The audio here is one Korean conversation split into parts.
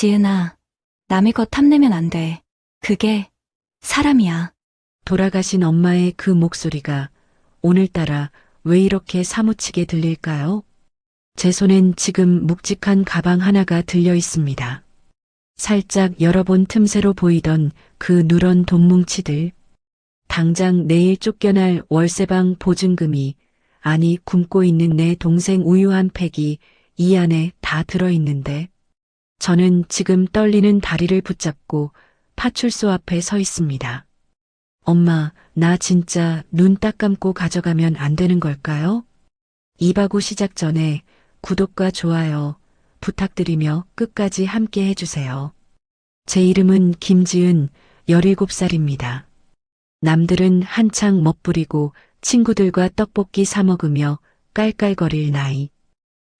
지은아, 남의 것 탐내면 안 돼. 그게 사람이야. 돌아가신 엄마의 그 목소리가 오늘따라 왜 이렇게 사무치게 들릴까요? 제 손엔 지금 묵직한 가방 하나가 들려 있습니다. 살짝 열어본 틈새로 보이던 그 누런 돈 뭉치들. 당장 내일 쫓겨날 월세방 보증금이, 아니 굶고 있는 내 동생 우유 한 팩이 이 안에 다 들어있는데, 저는 지금 떨리는 다리를 붙잡고 파출소 앞에 서 있습니다. 엄마, 나 진짜 눈 딱 감고 가져가면 안 되는 걸까요? 이바구 시작 전에 구독과 좋아요 부탁드리며 끝까지 함께 해주세요. 제 이름은 김지은, 17살입니다. 남들은 한창 멋부리고 친구들과 떡볶이 사 먹으며 깔깔거릴 나이.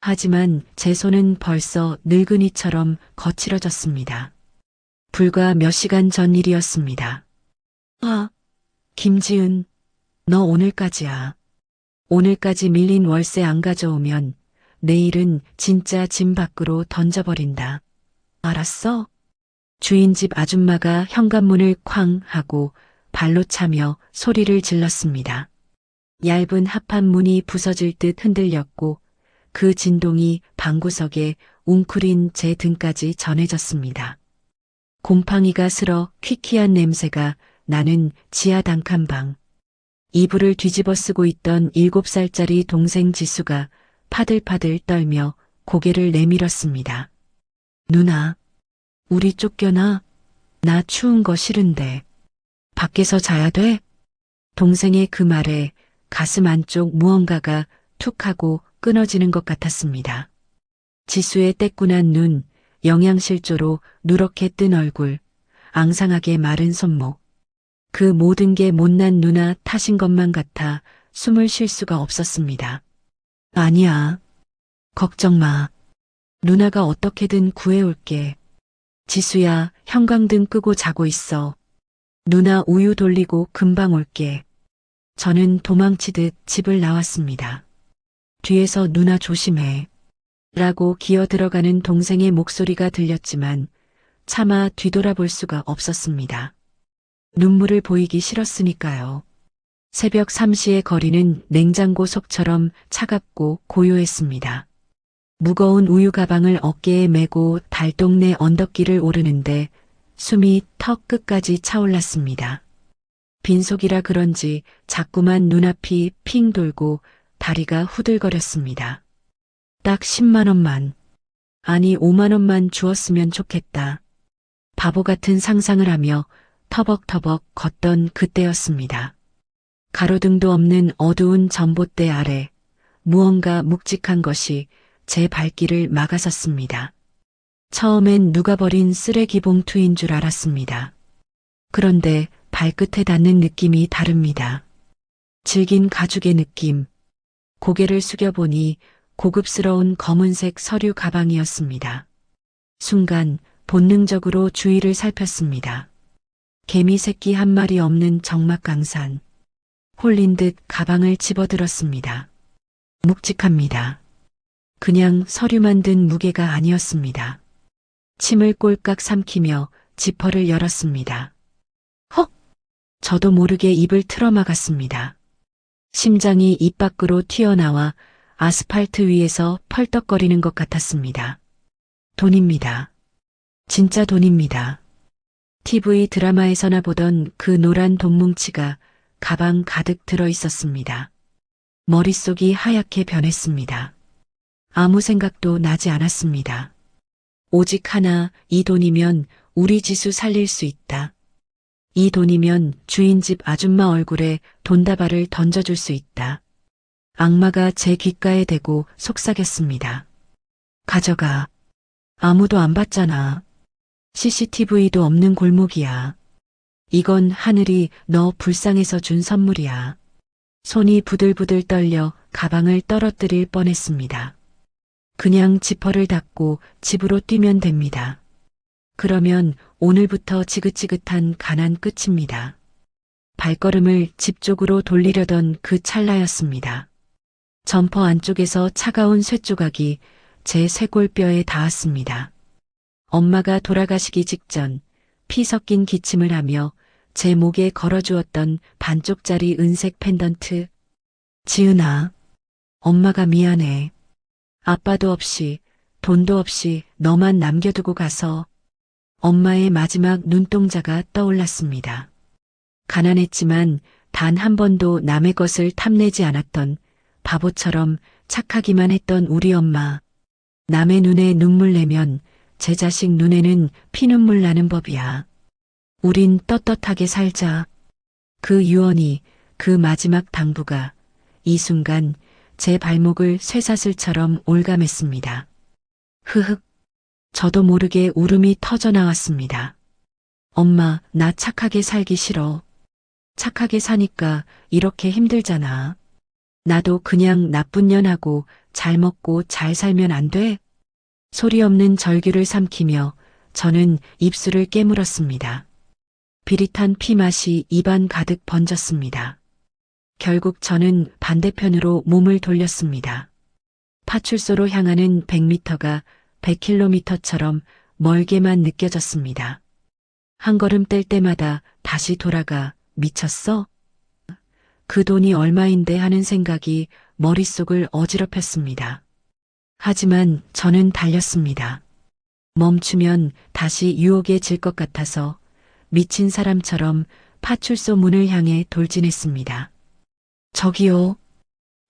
하지만 제 손은 벌써 늙은이처럼 거칠어졌습니다. 불과 몇 시간 전 일이었습니다. 아, 김지은, 너 오늘까지야. 오늘까지 밀린 월세 안 가져오면 내일은 진짜 짐 밖으로 던져버린다. 알았어? 주인 집 아줌마가 현관문을 쾅 하고 발로 차며 소리를 질렀습니다. 얇은 합판 문이 부서질 듯 흔들렸고 그 진동이 방구석에 웅크린 제 등까지 전해졌습니다. 곰팡이가 슬어 퀴퀴한 냄새가 나는 지하 단칸방. 이불을 뒤집어 쓰고 있던 7살짜리 동생 지수가 파들파들 떨며 고개를 내밀었습니다. 누나, 우리 쫓겨나? 나 추운 거 싫은데. 밖에서 자야 돼? 동생의 그 말에 가슴 안쪽 무언가가 툭 하고 끊어지는 것 같았습니다. 지수의 떼꾼한 눈, 영양실조로 누렇게 뜬 얼굴, 앙상하게 마른 손목. 그 모든 게 못난 누나 탓인 것만 같아 숨을 쉴 수가 없었습니다. 아니야. 걱정 마. 누나가 어떻게든 구해올게. 지수야, 형광등 끄고 자고 있어. 누나 우유 돌리고 금방 올게. 저는 도망치듯 집을 나왔습니다. 뒤에서 누나 조심해. 라고 기어 들어가는 동생의 목소리가 들렸지만 차마 뒤돌아볼 수가 없었습니다. 눈물을 보이기 싫었으니까요. 새벽 3시의 거리는 냉장고 속처럼 차갑고 고요했습니다. 무거운 우유 가방을 어깨에 메고 달동네 언덕길을 오르는데 숨이 턱 끝까지 차올랐습니다. 빈속이라 그런지 자꾸만 눈앞이 핑 돌고 다리가 후들거렸습니다. 딱 10만 원만, 아니 5만 원만 주었으면 좋겠다. 바보 같은 상상을 하며 터벅터벅 걷던 그때였습니다. 가로등도 없는 어두운 전봇대 아래 무언가 묵직한 것이 제 발길을 막아섰습니다. 처음엔 누가 버린 쓰레기 봉투인 줄 알았습니다. 그런데 발끝에 닿는 느낌이 다릅니다. 질긴 가죽의 느낌. 고개를 숙여보니 고급스러운 검은색 서류 가방이었습니다. 순간 본능적으로 주위를 살폈습니다. 개미 새끼 한 마리 없는 적막강산. 홀린 듯 가방을 집어들었습니다. 묵직합니다. 그냥 서류만 든 무게가 아니었습니다. 침을 꼴깍 삼키며 지퍼를 열었습니다. 헉! 저도 모르게 입을 틀어막았습니다. 심장이 입 밖으로 튀어나와 아스팔트 위에서 펄떡거리는 것 같았습니다. 돈입니다. 진짜 돈입니다. TV 드라마에서나 보던 그 노란 돈뭉치가 가방 가득 들어 있었습니다. 머릿속이 하얗게 변했습니다. 아무 생각도 나지 않았습니다. 오직 하나, 이 돈이면 우리 지수 살릴 수 있다. 이 돈이면 주인집 아줌마 얼굴에 돈다발을 던져줄 수 있다. 악마가 제 귓가에 대고 속삭였습니다. 가져가. 아무도 안 봤잖아. CCTV도 없는 골목이야. 이건 하늘이 너 불쌍해서 준 선물이야. 손이 부들부들 떨려 가방을 떨어뜨릴 뻔했습니다. 그냥 지퍼를 닫고 집으로 뛰면 됩니다. 그러면 오늘부터 지긋지긋한 가난 끝입니다. 발걸음을 집 쪽으로 돌리려던 그 찰나였습니다. 점퍼 안쪽에서 차가운 쇠조각이 제 쇄골뼈에 닿았습니다. 엄마가 돌아가시기 직전 피 섞인 기침을 하며 제 목에 걸어주었던 반쪽짜리 은색 펜던트. 지은아, 엄마가 미안해. 아빠도 없이, 돈도 없이 너만 남겨두고 가서. 엄마의 마지막 눈동자가 떠올랐습니다. 가난했지만 단 한 번도 남의 것을 탐내지 않았던 바보처럼 착하기만 했던 우리 엄마. 남의 눈에 눈물 내면 제 자식 눈에는 피눈물 나는 법이야. 우린 떳떳하게 살자. 그 유언이, 그 마지막 당부가 이 순간 제 발목을 쇠사슬처럼 올감했습니다. 흐흑. 저도 모르게 울음이 터져 나왔습니다. 엄마, 나 착하게 살기 싫어. 착하게 사니까 이렇게 힘들잖아. 나도 그냥 나쁜 년하고 잘 먹고 잘 살면 안 돼? 소리 없는 절규를 삼키며 저는 입술을 깨물었습니다. 비릿한 피 맛이 입안 가득 번졌습니다. 결국 저는 반대편으로 몸을 돌렸습니다. 파출소로 향하는 100m가 100km처럼 멀게만 느껴졌습니다. 한 걸음 뗄 때마다 다시 돌아가. 미쳤어? 그 돈이 얼마인데 하는 생각이 머릿속을 어지럽혔습니다. 하지만 저는 달렸습니다. 멈추면 다시 유혹에 질 것 같아서 미친 사람처럼 파출소 문을 향해 돌진했습니다. 저기요.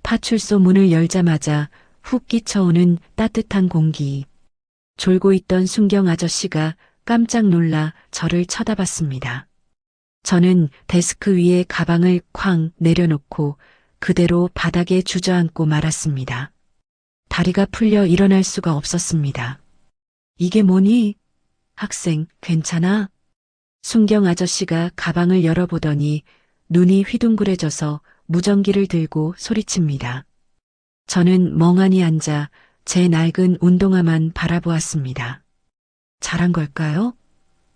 파출소 문을 열자마자 훅 끼쳐오는 따뜻한 공기. 졸고 있던 순경 아저씨가 깜짝 놀라 저를 쳐다봤습니다. 저는 데스크 위에 가방을 쾅 내려놓고 그대로 바닥에 주저앉고 말았습니다. 다리가 풀려 일어날 수가 없었습니다. 이게 뭐니? 학생, 괜찮아? 순경 아저씨가 가방을 열어보더니 눈이 휘둥그레져서 무전기를 들고 소리칩니다. 저는 멍하니 앉아 제 낡은 운동화만 바라보았습니다. 잘한 걸까요?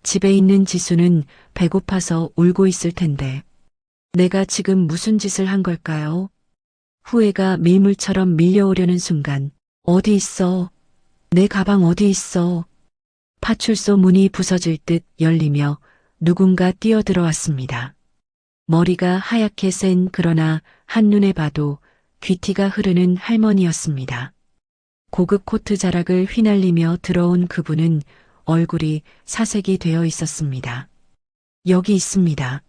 집에 있는 지수는 배고파서 울고 있을 텐데. 내가 지금 무슨 짓을 한 걸까요? 후회가 밀물처럼 밀려오려는 순간, 어디 있어? 내 가방 어디 있어? 파출소 문이 부서질 듯 열리며 누군가 뛰어들어왔습니다. 머리가 하얗게 센 그러나 한눈에 봐도 귀티가 흐르는 할머니였습니다. 고급 코트 자락을 휘날리며 들어온 그분은 얼굴이 사색이 되어 있었습니다. 여기 있습니다.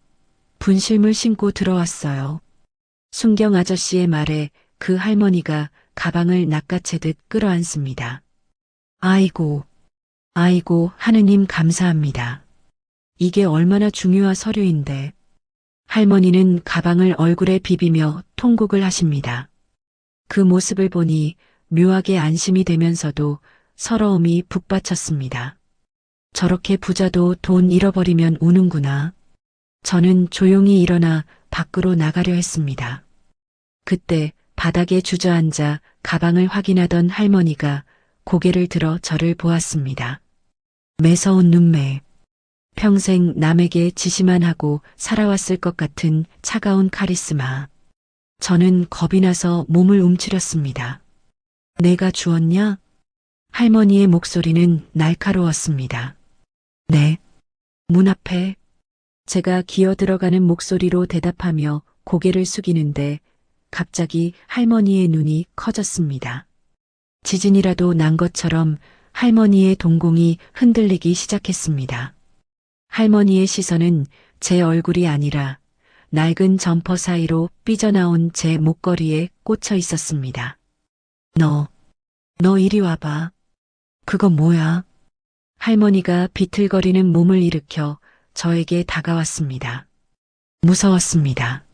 분실물 신고 들어왔어요. 순경 아저씨의 말에 그 할머니가 가방을 낚아채듯 끌어안습니다. 아이고, 아이고, 하느님 감사합니다. 이게 얼마나 중요한 서류인데. 할머니는 가방을 얼굴에 비비며 통곡을 하십니다. 그 모습을 보니 묘하게 안심이 되면서도 서러움이 북받쳤습니다. 저렇게 부자도 돈 잃어버리면 우는구나. 저는 조용히 일어나 밖으로 나가려 했습니다. 그때 바닥에 주저앉아 가방을 확인하던 할머니가 고개를 들어 저를 보았습니다. 매서운 눈매. 평생 남에게 지시만 하고 살아왔을 것 같은 차가운 카리스마. 저는 겁이 나서 몸을 움츠렸습니다. 내가 주었냐? 할머니의 목소리는 날카로웠습니다. 네. 문 앞에. 제가 기어 들어가는 목소리로 대답하며 고개를 숙이는데 갑자기 할머니의 눈이 커졌습니다. 지진이라도 난 것처럼 할머니의 동공이 흔들리기 시작했습니다. 할머니의 시선은 제 얼굴이 아니라 낡은 점퍼 사이로 삐져나온 제 목걸이에 꽂혀 있었습니다. 너 이리 와봐. 그거 뭐야? 할머니가 비틀거리는 몸을 일으켜 저에게 다가왔습니다. 무서웠습니다.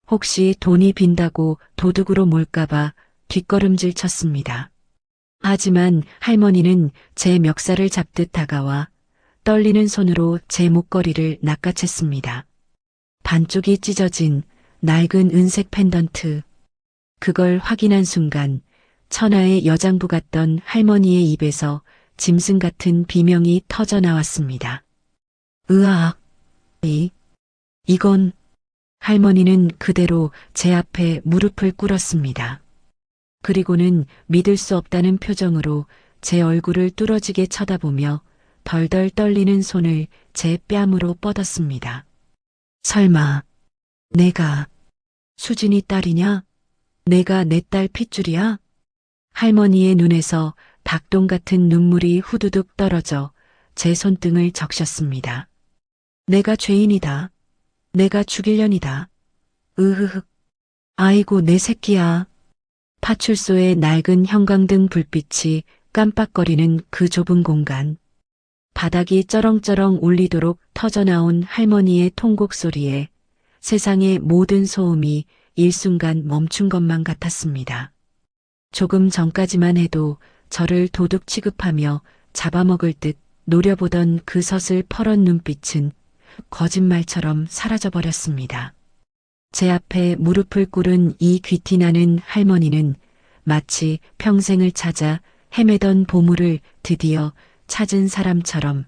혹시 돈이 빈다고 도둑으로 몰까봐 뒷걸음질 쳤습니다. 하지만 할머니는 제 멱살을 잡듯 다가와 떨리는 손으로 제 목걸이를 낚아챘습니다. 반쪽이 찢어진 낡은 은색 펜던트. 그걸 확인한 순간 천하의 여장부 같던 할머니의 입에서 짐승 같은 비명이 터져 나왔습니다. 으악! 이건... 할머니는 그대로 제 앞에 무릎을 꿇었습니다. 그리고는 믿을 수 없다는 표정으로 제 얼굴을 뚫어지게 쳐다보며 덜덜 떨리는 손을 제 뺨으로 뻗었습니다. 설마 내가 수진이 딸이냐? 내가 내 딸 핏줄이야? 할머니의 눈에서 닭똥 같은 눈물이 후두둑 떨어져 제 손등을 적셨습니다. 내가 죄인이다. 내가 죽일년이다. 으흐흑. 아이고 내 새끼야. 파출소의 낡은 형광등 불빛이 깜빡거리는 그 좁은 공간. 바닥이 쩌렁쩌렁 울리도록 터져나온 할머니의 통곡 소리에 세상의 모든 소음이 일순간 멈춘 것만 같았습니다. 조금 전까지만 해도 저를 도둑 취급하며 잡아먹을 듯 노려보던 그 서슬 퍼런 눈빛은 거짓말처럼 사라져버렸습니다. 제 앞에 무릎을 꿇은 이 귀티나는 할머니는 마치 평생을 찾아 헤매던 보물을 드디어 찾은 사람처럼,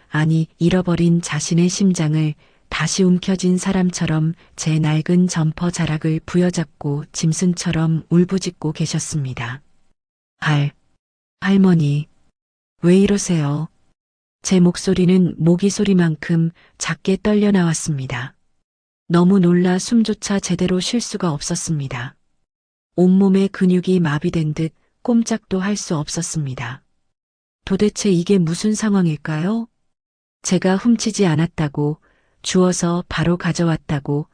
아니 잃어버린 자신의 심장을 다시 움켜쥔 사람처럼 제 낡은 점퍼 자락을 부여잡고 짐승처럼 울부짖고 계셨습니다. 할머니, 왜 이러세요? 제 목소리는 모기 소리만큼 작게 떨려 나왔습니다. 너무 놀라 숨조차 제대로 쉴 수가 없었습니다. 온몸의 근육이 마비된 듯 꼼짝도 할 수 없었습니다. 도대체 이게 무슨 상황일까요? 제가 훔치지 않았다고, 주워서 바로 가져왔다고,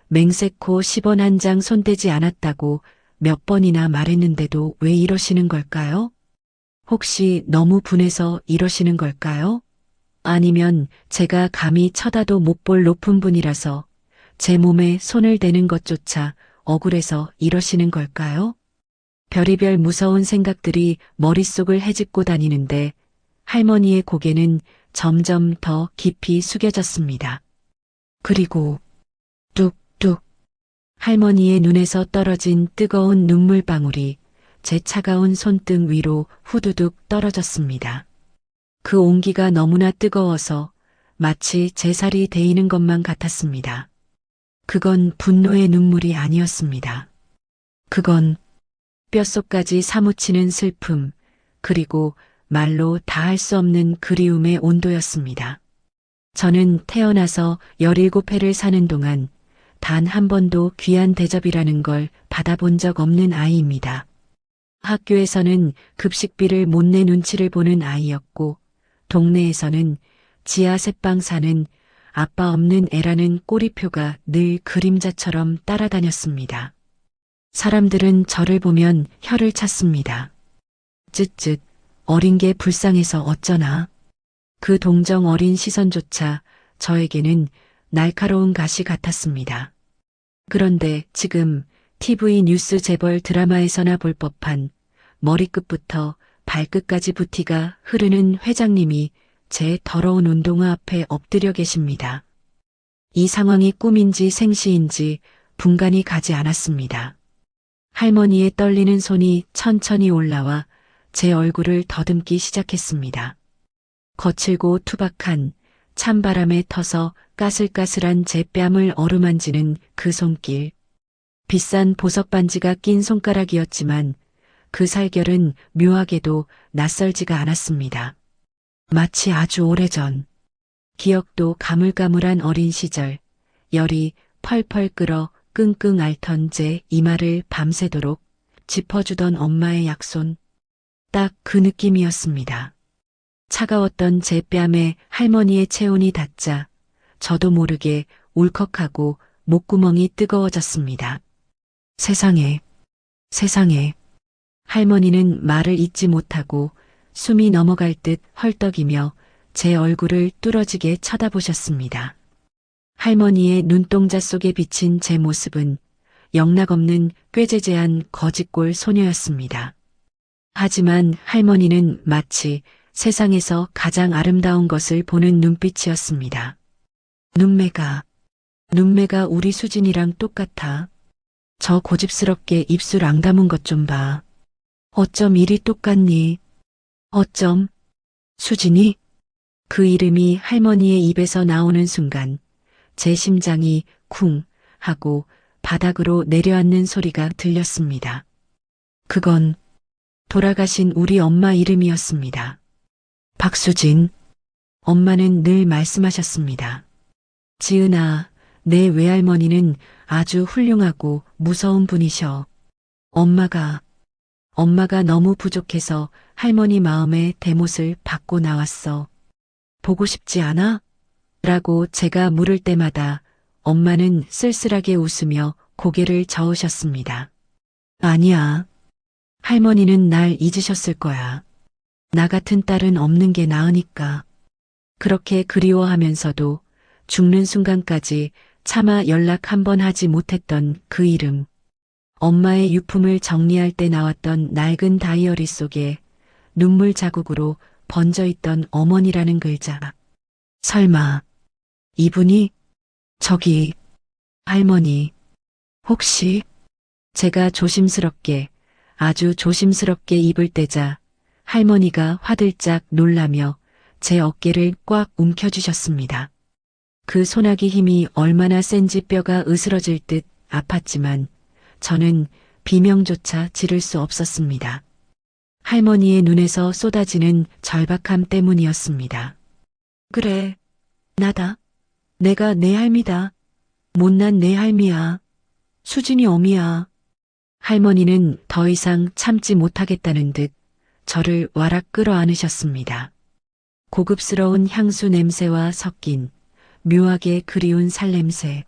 맹세코 10원 한 장 손대지 않았다고 몇 번이나 말했는데도 왜 이러시는 걸까요? 혹시 너무 분해서 이러시는 걸까요? 아니면 제가 감히 쳐다도 못 볼 높은 분이라서 제 몸에 손을 대는 것조차 억울해서 이러시는 걸까요? 별의별 무서운 생각들이 머릿속을 헤집고 다니는데 할머니의 고개는 점점 더 깊이 숙여졌습니다. 그리고 뚝뚝 할머니의 눈에서 떨어진 뜨거운 눈물방울이 제 차가운 손등 위로 후두둑 떨어졌습니다. 그 온기가 너무나 뜨거워서 마치 제 살이 데이는 것만 같았습니다. 그건 분노의 눈물이 아니었습니다. 그건 뼛속까지 사무치는 슬픔, 그리고 말로 다 할 수 없는 그리움의 온도였습니다. 저는 태어나서 17회를 사는 동안 단 한 번도 귀한 대접이라는 걸 받아본 적 없는 아이입니다. 학교에서는 급식비를 못 내 눈치를 보는 아이였고, 동네에서는 지하 새방 사는 아빠 없는 애라는 꼬리표가 늘 그림자처럼 따라다녔습니다. 사람들은 저를 보면 혀를 찼습니다. 쯧쯧, 어린 게 불쌍해서 어쩌나. 그 동정 어린 시선조차 저에게는 날카로운 가시 같았습니다. 그런데 지금 TV 뉴스 재벌 드라마에서나 볼 법한 머리끝부터 발끝까지 부티가 흐르는 회장님이 제 더러운 운동화 앞에 엎드려 계십니다. 이 상황이 꿈인지 생시인지 분간이 가지 않았습니다. 할머니의 떨리는 손이 천천히 올라와 제 얼굴을 더듬기 시작했습니다. 거칠고 투박한 찬바람에 터서 까슬까슬한 제 뺨을 어루만지는 그 손길. 비싼 보석 반지가 낀 손가락이었지만 그 살결은 묘하게도 낯설지가 않았습니다. 마치 아주 오래전, 기억도 가물가물한 어린 시절, 열이 펄펄 끓어 끙끙 앓던 제 이마를 밤새도록 짚어주던 엄마의 약손. 딱 그 느낌이었습니다. 차가웠던 제 뺨에 할머니의 체온이 닿자 저도 모르게 울컥하고 목구멍이 뜨거워졌습니다. 세상에, 세상에. 할머니는 말을 잇지 못하고 숨이 넘어갈 듯 헐떡이며 제 얼굴을 뚫어지게 쳐다보셨습니다. 할머니의 눈동자 속에 비친 제 모습은 영락없는 꾀죄죄한 거짓골 소녀였습니다. 하지만 할머니는 마치 세상에서 가장 아름다운 것을 보는 눈빛이었습니다. 눈매가 우리 수진이랑 똑같아. 저 고집스럽게 입술 앙다문 것 좀 봐. 어쩜 이리 똑같니? 어쩜? 수진이? 그 이름이 할머니의 입에서 나오는 순간 제 심장이 쿵 하고 바닥으로 내려앉는 소리가 들렸습니다. 그건 돌아가신 우리 엄마 이름이었습니다. 박수진. 엄마는 늘 말씀하셨습니다. 지은아, 내 외할머니는 아주 훌륭하고 무서운 분이셔. 엄마가 너무 부족해서 할머니 마음에 대못을 받고 나왔어. 보고 싶지 않아? 라고 제가 물을 때마다 엄마는 쓸쓸하게 웃으며 고개를 저으셨습니다. 아니야. 할머니는 날 잊으셨을 거야. 나 같은 딸은 없는 게 나으니까. 그렇게 그리워하면서도 죽는 순간까지 차마 연락 한 번 하지 못했던 그 이름. 엄마의 유품을 정리할 때 나왔던 낡은 다이어리 속에 눈물 자국으로 번져 있던 어머니라는 글자. 설마, 이분이, 저기, 할머니, 혹시, 제가 조심스럽게, 아주 조심스럽게 입을 떼자 할머니가 화들짝 놀라며 제 어깨를 꽉 움켜쥐셨습니다. 그 소나기 힘이 얼마나 센지 뼈가 으스러질 듯 아팠지만 저는 비명조차 지를 수 없었습니다. 할머니의 눈에서 쏟아지는 절박함 때문이었습니다. 그래, 나다. 내가 내 할미다. 못난 내 할미야. 수진이 어미야. 할머니는 더 이상 참지 못하겠다는 듯 저를 와락 끌어안으셨습니다. 고급스러운 향수 냄새와 섞인 묘하게 그리운 살냄새.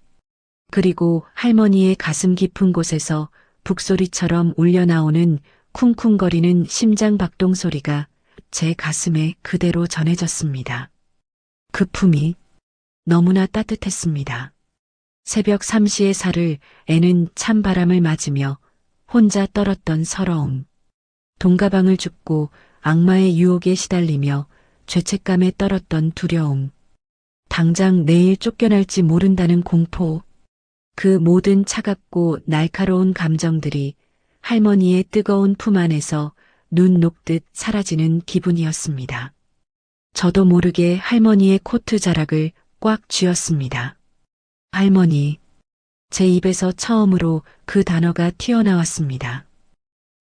그리고 할머니의 가슴 깊은 곳에서 북소리처럼 울려나오는 쿵쿵거리는 심장 박동 소리가 제 가슴에 그대로 전해졌습니다. 그 품이 너무나 따뜻했습니다. 새벽 3시의 살을 애는 찬바람을 맞으며 혼자 떨었던 서러움. 돈가방을 줍고 악마의 유혹에 시달리며 죄책감에 떨었던 두려움. 당장 내일 쫓겨날지 모른다는 공포. 그 모든 차갑고 날카로운 감정들이 할머니의 뜨거운 품 안에서 눈 녹듯 사라지는 기분이었습니다. 저도 모르게 할머니의 코트 자락을 꽉 쥐었습니다. 할머니. 제 입에서 처음으로 그 단어가 튀어나왔습니다.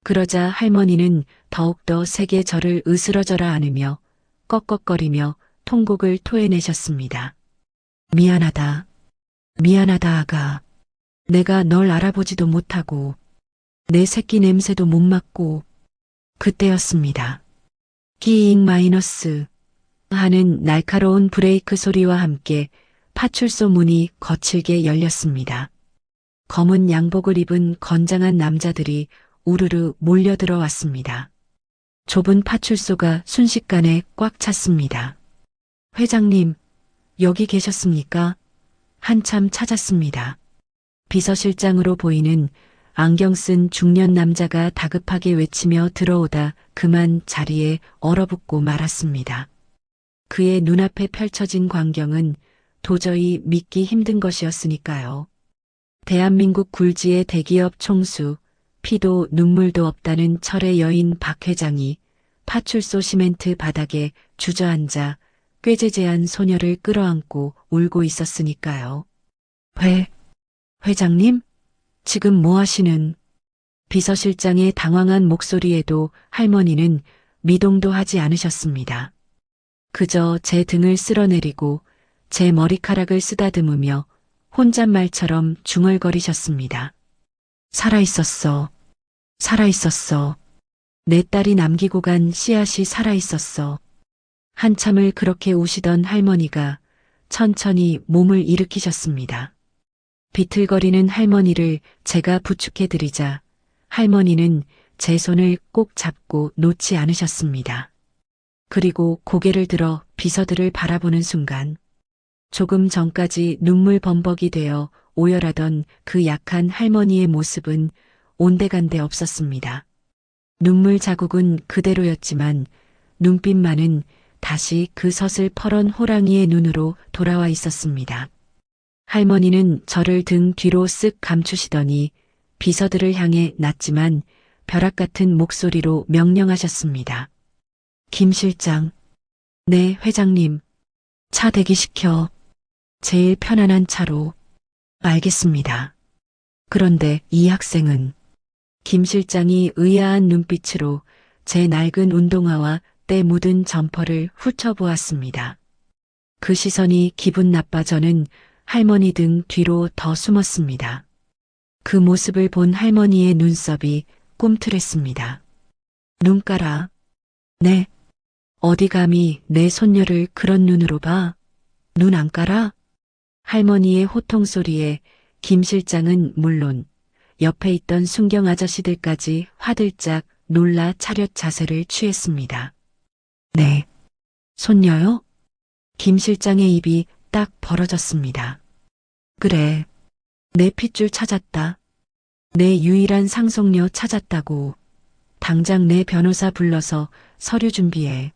그러자 할머니는 더욱더 세게 저를 으스러져라 안으며 꺽꺽거리며 통곡을 토해내셨습니다. 미안하다. 미안하다 아가. 내가 널 알아보지도 못하고 내 새끼 냄새도 못 맡고. 그때였습니다. 끼잉 마이너스 하는 날카로운 브레이크 소리와 함께 파출소 문이 거칠게 열렸습니다. 검은 양복을 입은 건장한 남자들이 우르르 몰려들어왔습니다. 좁은 파출소가 순식간에 꽉 찼습니다. 회장님, 여기 계셨습니까? 한참 찾았습니다. 비서실장으로 보이는 안경 쓴 중년 남자가 다급하게 외치며 들어오다 그만 자리에 얼어붙고 말았습니다. 그의 눈앞에 펼쳐진 광경은 도저히 믿기 힘든 것이었으니까요. 대한민국 굴지의 대기업 총수, 피도 눈물도 없다는 철의 여인 박 회장이 파출소 시멘트 바닥에 주저앉아 꾀죄죄한 소녀를 끌어안고 울고 있었으니까요. 회장님? 지금 뭐 하시는? 비서실장의 당황한 목소리에도 할머니는 미동도 하지 않으셨습니다. 그저 제 등을 쓸어내리고 제 머리카락을 쓰다듬으며 혼잣말처럼 중얼거리셨습니다. 살아있었어. 살아있었어. 내 딸이 남기고 간 씨앗이 살아있었어. 한참을 그렇게 우시던 할머니가 천천히 몸을 일으키셨습니다. 비틀거리는 할머니를 제가 부축해드리자 할머니는 제 손을 꼭 잡고 놓지 않으셨습니다. 그리고 고개를 들어 비서들을 바라보는 순간 조금 전까지 눈물 범벅이 되어 오열하던 그 약한 할머니의 모습은 온데간데 없었습니다. 눈물 자국은 그대로였지만 눈빛만은 다시 그 서슬퍼런 호랑이의 눈으로 돌아와 있었습니다. 할머니는 저를 등 뒤로 쓱 감추시더니 비서들을 향해 낮지만 벼락 같은 목소리로 명령하셨습니다. 김 실장. 네, 회장님. 차 대기시켜. 제일 편안한 차로. 알겠습니다. 그런데 이 학생은 김 실장이 의아한 눈빛으로 제 낡은 운동화와 때 묻은 점퍼를 훑어보았습니다. 그 시선이 기분 나빠 저는 할머니 등 뒤로 더 숨었습니다. 그 모습을 본 할머니의 눈썹이 꿈틀했습니다. 눈 깔아. 네. 어디 감히 내 손녀를 그런 눈으로 봐. 눈 안 깔아? 할머니의 호통 소리에 김 실장은 물론 옆에 있던 순경 아저씨들까지 화들짝 놀라 차렷 자세를 취했습니다. 네. 손녀요? 김 실장의 입이 딱 벌어졌습니다. 그래. 내 핏줄 찾았다. 내 유일한 상속녀 찾았다고. 당장 내 변호사 불러서 서류 준비해.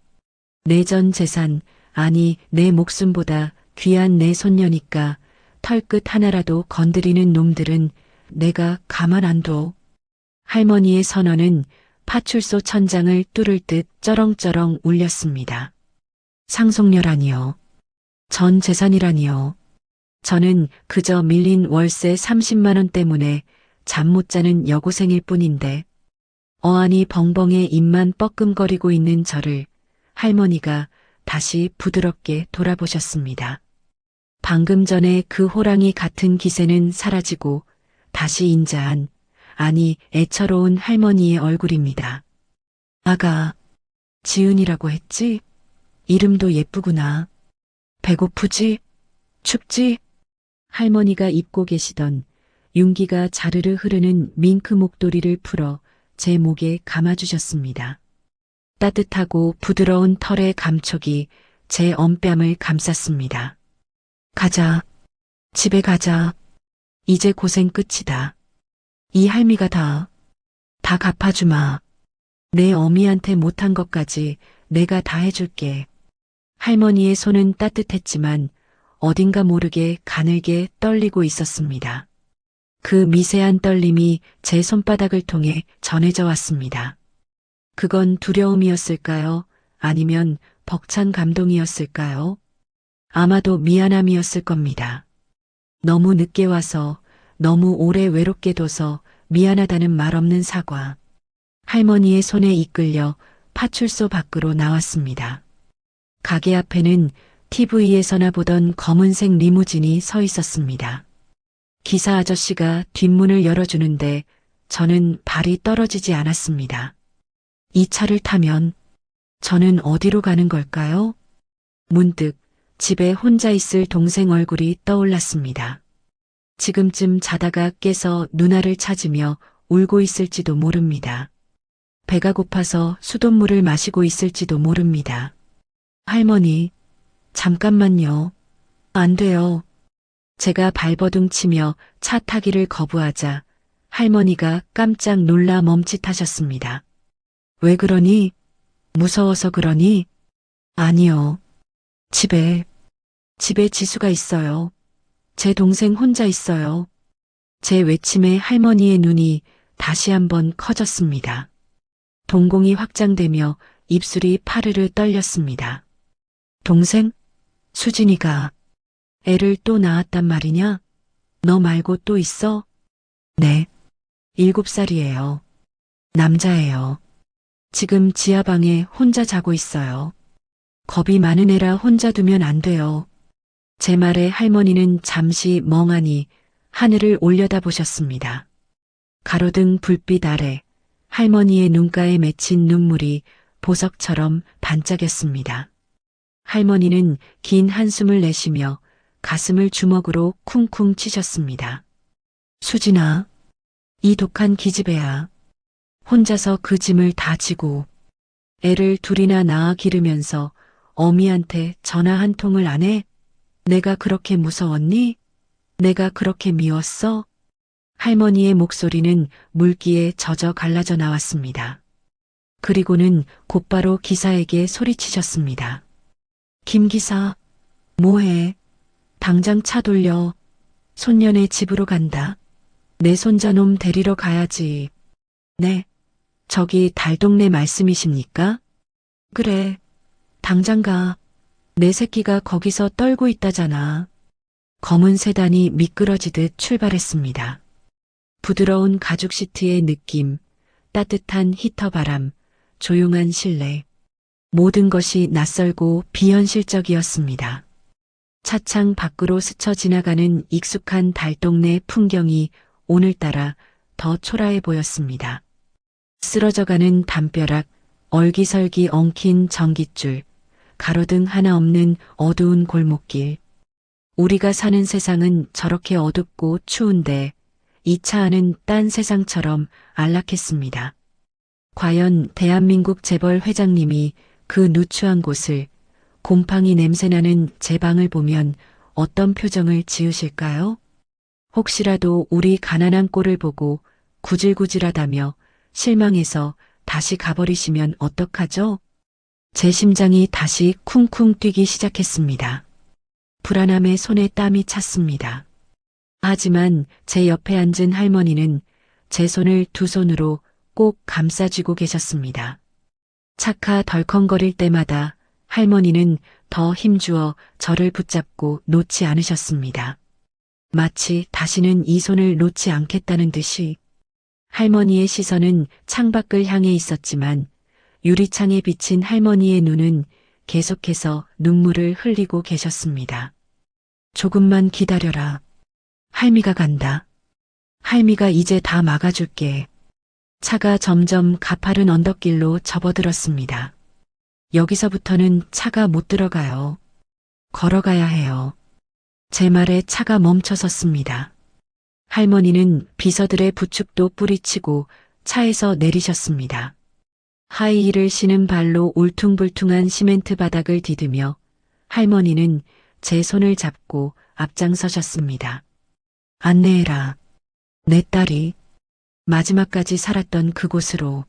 내 전 재산, 아니 내 목숨보다 귀한 내 손녀니까 털끝 하나라도 건드리는 놈들은 내가 가만 안 둬. 할머니의 선언은 파출소 천장을 뚫을 듯 쩌렁쩌렁 울렸습니다. 상속녀라니요. 전 재산이라니요. 저는 그저 밀린 월세 30만 원 때문에 잠 못 자는 여고생일 뿐인데 어안이 벙벙해 입만 뻐끔거리고 있는 저를 할머니가 다시 부드럽게 돌아보셨습니다. 방금 전에 그 호랑이 같은 기세는 사라지고 다시 인자한, 아니 애처로운 할머니의 얼굴입니다. 아가, 지은이라고 했지? 이름도 예쁘구나. 배고프지? 춥지? 할머니가 입고 계시던 윤기가 자르르 흐르는 밍크 목도리를 풀어 제 목에 감아주셨습니다. 따뜻하고 부드러운 털의 감촉이 제 엄뺨을 감쌌습니다. 가자. 집에 가자. 이제 고생 끝이다. 이 할미가 다 갚아주마. 내 어미한테 못한 것까지 내가 다 해줄게. 할머니의 손은 따뜻했지만 어딘가 모르게 가늘게 떨리고 있었습니다. 그 미세한 떨림이 제 손바닥을 통해 전해져 왔습니다. 그건 두려움이었을까요? 아니면 벅찬 감동이었을까요? 아마도 미안함이었을 겁니다. 너무 늦게 와서, 너무 오래 외롭게 둬서 미안하다는 말 없는 사과. 할머니의 손에 이끌려 파출소 밖으로 나왔습니다. 가게 앞에는 TV에서나 보던 검은색 리무진이 서 있었습니다. 기사 아저씨가 뒷문을 열어주는데 저는 발이 떨어지지 않았습니다. 이 차를 타면 저는 어디로 가는 걸까요? 문득 집에 혼자 있을 동생 얼굴이 떠올랐습니다. 지금쯤 자다가 깨서 누나를 찾으며 울고 있을지도 모릅니다. 배가 고파서 수돗물을 마시고 있을지도 모릅니다. 할머니, 잠깐만요. 안 돼요. 제가 발버둥 치며 차 타기를 거부하자 할머니가 깜짝 놀라 멈칫하셨습니다. 왜 그러니? 무서워서 그러니? 아니요. 집에 지수가 있어요. 제 동생 혼자 있어요. 제 외침에 할머니의 눈이 다시 한번 커졌습니다. 동공이 확장되며 입술이 파르르 떨렸습니다. 동생? 수진이가 애를 또 낳았단 말이냐? 너 말고 또 있어? 네. 7살이에요. 남자예요. 지금 지하방에 혼자 자고 있어요. 겁이 많은 애라 혼자 두면 안 돼요. 제 말에 할머니는 잠시 멍하니 하늘을 올려다보셨습니다. 가로등 불빛 아래 할머니의 눈가에 맺힌 눈물이 보석처럼 반짝였습니다. 할머니는 긴 한숨을 내쉬며 가슴을 주먹으로 쿵쿵 치셨습니다. 수진아, 이 독한 기집애야. 혼자서 그 짐을 다 지고 애를 둘이나 낳아 기르면서 어미한테 전화 한 통을 안 해? 내가 그렇게 무서웠니? 내가 그렇게 미웠어? 할머니의 목소리는 물기에 젖어 갈라져 나왔습니다. 그리고는 곧바로 기사에게 소리치셨습니다. 김 기사, 뭐해? 당장 차 돌려. 손녀네 집으로 간다. 내 손자놈 데리러 가야지. 네. 저기 달동네 말씀이십니까? 그래. 당장 가. 내 새끼가 거기서 떨고 있다잖아. 검은 세단이 미끄러지듯 출발했습니다. 부드러운 가죽 시트의 느낌, 따뜻한 히터 바람, 조용한 실내. 모든 것이 낯설고 비현실적이었습니다. 차창 밖으로 스쳐 지나가는 익숙한 달동네 풍경이 오늘따라 더 초라해 보였습니다. 쓰러져가는 담벼락, 얼기설기 엉킨 전깃줄, 가로등 하나 없는 어두운 골목길. 우리가 사는 세상은 저렇게 어둡고 추운데 이 차 안은 딴 세상처럼 안락했습니다. 과연 대한민국 재벌 회장님이 그 누추한 곳을 곰팡이 냄새나는 제 방을 보면 어떤 표정을 지으실까요? 혹시라도 우리 가난한 꼴을 보고 구질구질하다며 실망해서 다시 가버리시면 어떡하죠? 제 심장이 다시 쿵쿵 뛰기 시작했습니다. 불안함에 손에 땀이 찼습니다. 하지만 제 옆에 앉은 할머니는 제 손을 두 손으로 꼭 감싸쥐고 계셨습니다. 차가 덜컹거릴 때마다 할머니는 더 힘주어 저를 붙잡고 놓지 않으셨습니다. 마치 다시는 이 손을 놓지 않겠다는 듯이. 할머니의 시선은 창밖을 향해 있었지만 유리창에 비친 할머니의 눈은 계속해서 눈물을 흘리고 계셨습니다. 조금만 기다려라. 할미가 간다. 할미가 이제 다 막아줄게. 차가 점점 가파른 언덕길로 접어들었습니다. 여기서부터는 차가 못 들어가요. 걸어가야 해요. 제 말에 차가 멈춰섰습니다. 할머니는 비서들의 부축도 뿌리치고 차에서 내리셨습니다. 하이힐을 신은 발로 울퉁불퉁한 시멘트 바닥을 디디며 할머니는 제 손을 잡고 앞장서셨습니다. 안내해라. 내 딸이 마지막까지 살았던 그곳으로.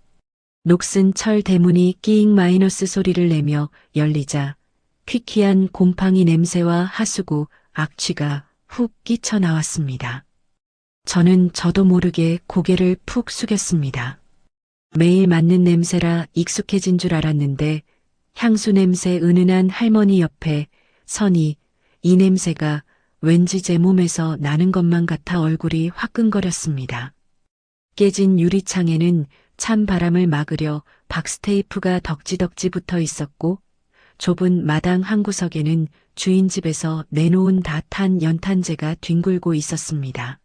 녹슨 철 대문이 끼잉 마이너스 소리를 내며 열리자 퀴퀴한 곰팡이 냄새와 하수구, 악취가 훅 끼쳐 나왔습니다. 저는 저도 모르게 고개를 푹 숙였습니다. 매일 맡는 냄새라 익숙해진 줄 알았는데 향수 냄새 은은한 할머니 옆에 서니 이 냄새가 왠지 제 몸에서 나는 것만 같아 얼굴이 화끈거렸습니다. 깨진 유리창에는 찬 바람을 막으려 박스테이프가 덕지덕지 붙어 있었고 좁은 마당 한 구석에는 주인 집에서 내놓은 다 탄 연탄재가 뒹굴고 있었습니다.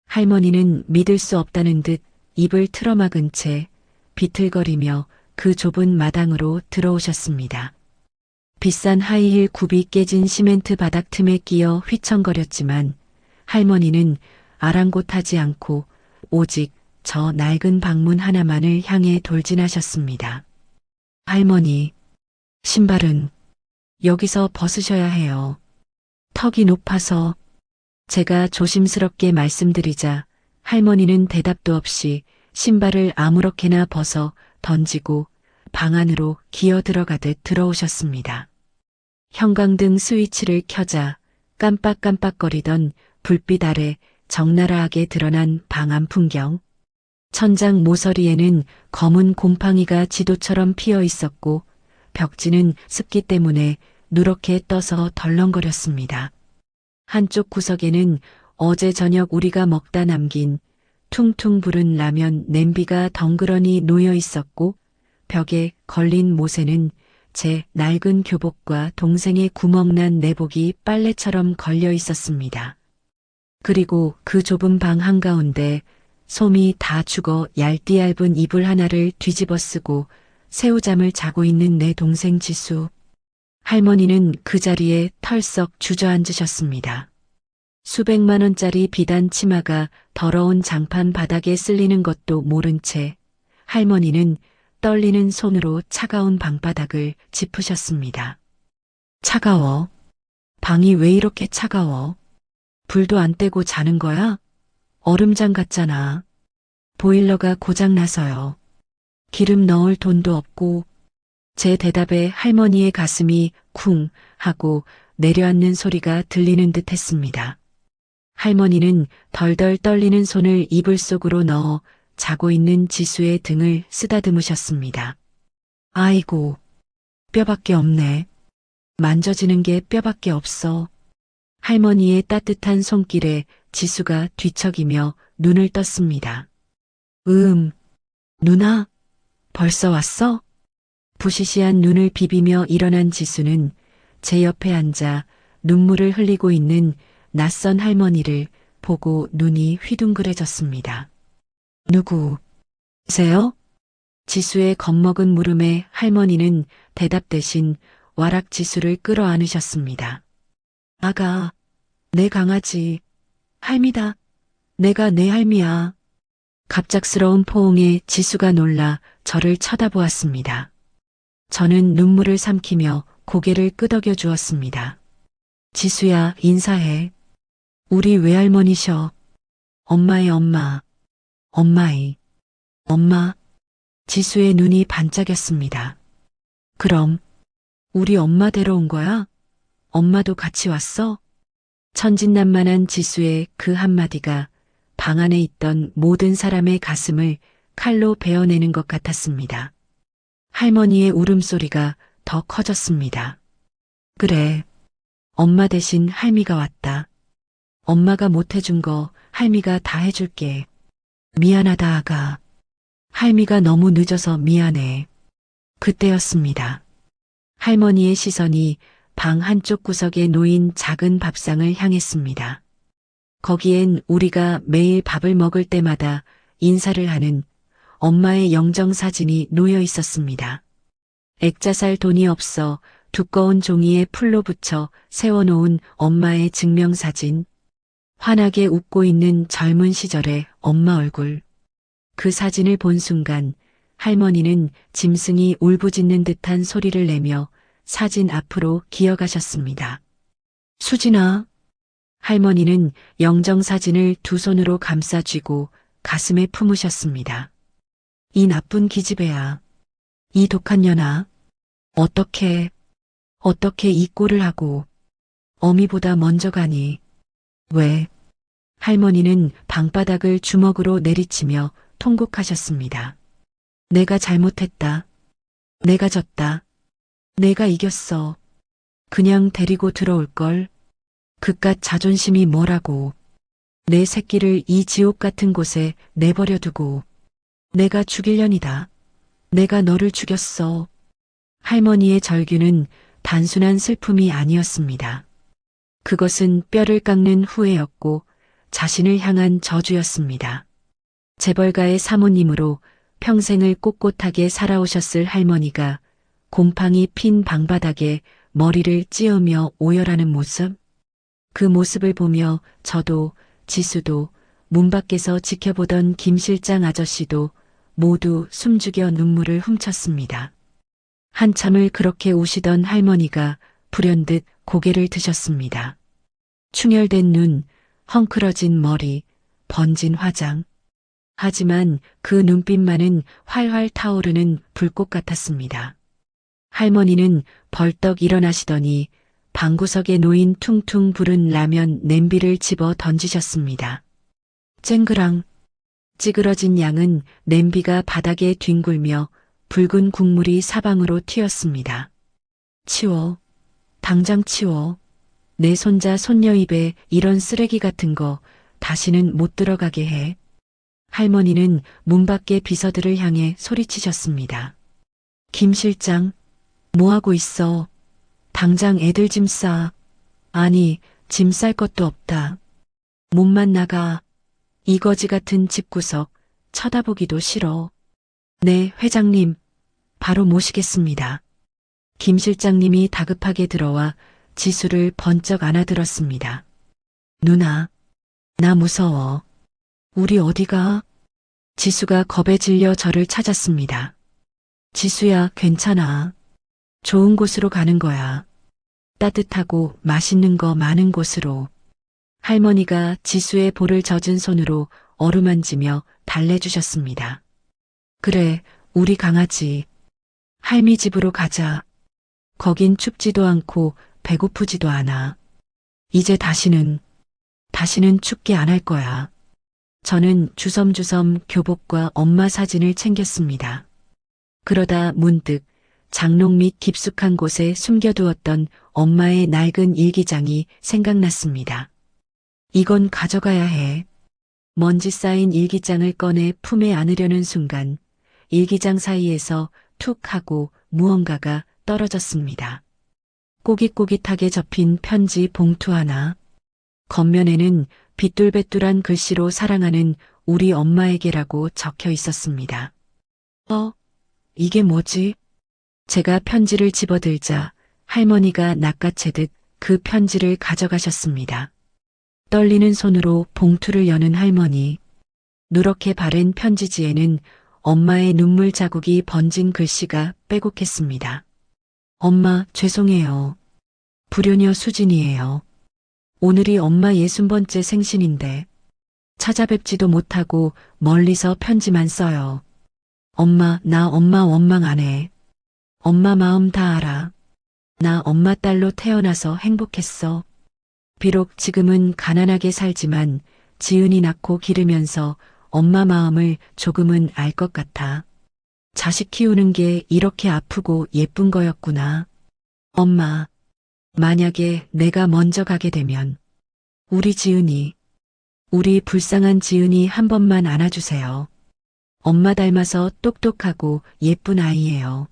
할머니는 믿을 수 없다는 듯 입을 틀어막은 채 비틀거리며 그 좁은 마당으로 들어오셨습니다. 비싼 하이힐 굽이 깨진 시멘트 바닥 틈에 끼어 휘청거렸지만 할머니는 아랑곳하지 않고 오직 저 낡은 방문 하나만을 향해 돌진하셨습니다. 할머니, 신발은 여기서 벗으셔야 해요. 턱이 높아서. 제가 조심스럽게 말씀드리자 할머니는 대답도 없이 신발을 아무렇게나 벗어 던지고 방 안으로 기어 들어가듯 들어오셨습니다. 형광등 스위치를 켜자 깜빡깜빡거리던 불빛 아래 적나라하게 드러난 방 안 풍경. 천장 모서리에는 검은 곰팡이가 지도처럼 피어 있었고 벽지는 습기 때문에 누렇게 떠서 덜렁거렸습니다. 한쪽 구석에는 어제 저녁 우리가 먹다 남긴 퉁퉁 부른 라면 냄비가 덩그러니 놓여 있었고 벽에 걸린 못에는 제 낡은 교복과 동생의 구멍난 내복이 빨래처럼 걸려 있었습니다. 그리고 그 좁은 방 한가운데 솜이 다 죽어 얇디 얇은 이불 하나를 뒤집어 쓰고 새우잠을 자고 있는 내 동생 지수. 할머니는 그 자리에 털썩 주저앉으셨습니다. 수백만 원짜리 비단 치마가 더러운 장판 바닥에 쓸리는 것도 모른 채 할머니는 떨리는 손으로 차가운 방바닥을 짚으셨습니다. 차가워. 방이 왜 이렇게 차가워? 불도 안 떼고 자는 거야? 얼음장 같잖아. 보일러가 고장나서요. 기름 넣을 돈도 없고. 제 대답에 할머니의 가슴이 쿵 하고 내려앉는 소리가 들리는 듯 했습니다. 할머니는 덜덜 떨리는 손을 이불 속으로 넣어 자고 있는 지수의 등을 쓰다듬으셨습니다. 아이고, 뼈밖에 없네. 만져지는 게 뼈밖에 없어. 할머니의 따뜻한 손길에 지수가 뒤척이며 눈을 떴습니다. 누나, 벌써 왔어? 부시시한 눈을 비비며 일어난 지수는 제 옆에 앉아 눈물을 흘리고 있는 낯선 할머니를 보고 눈이 휘둥그레졌습니다. 누구세요? 지수의 겁먹은 물음에 할머니는 대답 대신 와락 지수를 끌어안으셨습니다. 아가, 내 강아지, 할미다. 내가 내 할미야. 갑작스러운 포옹에 지수가 놀라 저를 쳐다보았습니다. 저는 눈물을 삼키며 고개를 끄덕여 주었습니다. 지수야, 인사해. 우리 외할머니셔. 엄마의 엄마. 엄마의 엄마. 지수의 눈이 반짝였습니다. 그럼 우리 엄마 데려온 거야? 엄마도 같이 왔어? 천진난만한 지수의 그 한마디가 방 안에 있던 모든 사람의 가슴을 칼로 베어내는 것 같았습니다. 할머니의 울음소리가 더 커졌습니다. 그래, 엄마 대신 할미가 왔다. 엄마가 못해준 거 할미가 다 해줄게. 미안하다, 아가. 할미가 너무 늦어서 미안해. 그때였습니다. 할머니의 시선이 방 한쪽 구석에 놓인 작은 밥상을 향했습니다. 거기엔 우리가 매일 밥을 먹을 때마다 인사를 하는 엄마의 영정사진이 놓여 있었습니다. 액자살 돈이 없어 두꺼운 종이에 풀로 붙여 세워놓은 엄마의 증명사진. 환하게 웃고 있는 젊은 시절의 엄마 얼굴. 그 사진을 본 순간 할머니는 짐승이 울부짖는 듯한 소리를 내며 사진 앞으로 기어가셨습니다. 수진아. 할머니는 영정사진을 두 손으로 감싸 쥐고 가슴에 품으셨습니다. 이 나쁜 기집애야. 이 독한 년아. 어떻게 이 꼴을 하고 어미보다 먼저 가니. 왜? 할머니는 방바닥을 주먹으로 내리치며 통곡하셨습니다. 내가 잘못했다. 내가 졌다. 내가 이겼어. 그냥 데리고 들어올걸. 그깟 자존심이 뭐라고. 내 새끼를 이 지옥 같은 곳에 내버려 두고. 내가 죽일년이다. 내가 너를 죽였어. 할머니의 절규는 단순한 슬픔이 아니었습니다. 그것은 뼈를 깎는 후회였고 자신을 향한 저주였습니다. 재벌가의 사모님으로 평생을 꼿꼿하게 살아오셨을 할머니가 곰팡이 핀 방바닥에 머리를 찧으며 오열하는 모습. 그 모습을 보며 저도 지수도 문 밖에서 지켜보던 김 실장 아저씨도 모두 숨죽여 눈물을 훔쳤습니다. 한참을 그렇게 우시던 할머니가 불현듯 고개를 드셨습니다. 충혈된 눈, 헝클어진 머리, 번진 화장. 하지만 그 눈빛만은 활활 타오르는 불꽃 같았습니다. 할머니는 벌떡 일어나시더니 방구석에 놓인 퉁퉁 부른 라면 냄비를 집어 던지셨습니다. 쨍그랑. 찌그러진 양은 냄비가 바닥에 뒹굴며 붉은 국물이 사방으로 튀었습니다. 치워. 당장 치워. 내 손자 손녀 입에 이런 쓰레기 같은 거 다시는 못 들어가게 해. 할머니는 문 밖의 비서들을 향해 소리치셨습니다. 김 실장, 뭐하고 있어? 당장 애들 짐 싸. 아니, 짐 쌀 것도 없다. 몸만 나가. 이 거지 같은 집구석 쳐다보기도 싫어. 네, 회장님. 바로 모시겠습니다. 김 실장님이 다급하게 들어와 지수를 번쩍 안아들었습니다. 누나, 나 무서워. 우리 어디가? 지수가 겁에 질려 저를 찾았습니다. 지수야, 괜찮아. 좋은 곳으로 가는 거야. 따뜻하고 맛있는 거 많은 곳으로. 할머니가 지수의 볼을 젖은 손으로 어루만지며 달래주셨습니다. 그래, 우리 강아지. 할미 집으로 가자. 거긴 춥지도 않고 배고프지도 않아. 이제 다시는 춥게 안 할 거야. 저는 주섬주섬 교복과 엄마 사진을 챙겼습니다. 그러다 문득 장롱 밑 깊숙한 곳에 숨겨두었던 엄마의 낡은 일기장이 생각났습니다. 이건 가져가야 해. 먼지 쌓인 일기장을 꺼내 품에 안으려는 순간 일기장 사이에서 툭 하고 무언가가 떨어졌습니다. 꼬깃꼬깃하게 접힌 편지 봉투 하나. 겉면에는 비뚤배뚤한 글씨로 사랑하는 우리 엄마에게라고 적혀 있었습니다. 이게 뭐지? 제가 편지를 집어들자 할머니가 낚아채듯 그 편지를 가져가셨습니다. 떨리는 손으로 봉투를 여는 할머니. 누렇게 바랜 편지지에는 엄마의 눈물 자국이 번진 글씨가 빼곡했습니다. 엄마, 죄송해요. 불효녀 수진이에요. 오늘이 엄마 60번째 생신인데 찾아뵙지도 못하고 멀리서 편지만 써요. 엄마, 나 엄마 원망 안 해. 엄마 마음 다 알아. 나 엄마 딸로 태어나서 행복했어. 비록 지금은 가난하게 살지만 지은이 낳고 기르면서 엄마 마음을 조금은 알 것 같아. 자식 키우는 게 이렇게 아프고 예쁜 거였구나. 엄마, 만약에 내가 먼저 가게 되면 우리 지은이, 우리 불쌍한 지은이 한 번만 안아주세요. 엄마 닮아서 똑똑하고 예쁜 아이예요.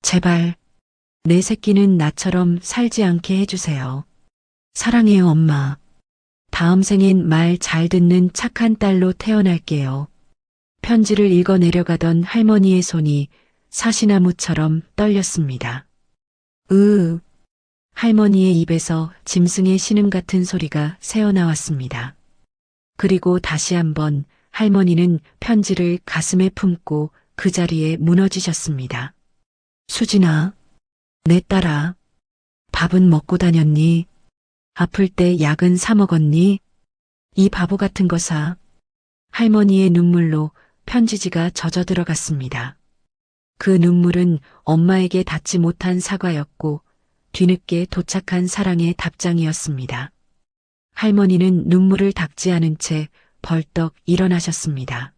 제발 내 새끼는 나처럼 살지 않게 해주세요. 사랑해요, 엄마. 다음 생엔 말 잘 듣는 착한 딸로 태어날게요. 편지를 읽어 내려가던 할머니의 손이 사시나무처럼 떨렸습니다. 할머니의 입에서 짐승의 신음 같은 소리가 새어나왔습니다. 그리고 다시 한번 할머니는 편지를 가슴에 품고 그 자리에 무너지셨습니다. 수진아, 내 딸아, 밥은 먹고 다녔니? 아플 때 약은 사 먹었니? 이 바보 같은 거 사. 할머니의 눈물로 편지지가 젖어 들어갔습니다. 그 눈물은 엄마에게 닿지 못한 사과였고 뒤늦게 도착한 사랑의 답장이었습니다. 할머니는 눈물을 닦지 않은 채 벌떡 일어나셨습니다.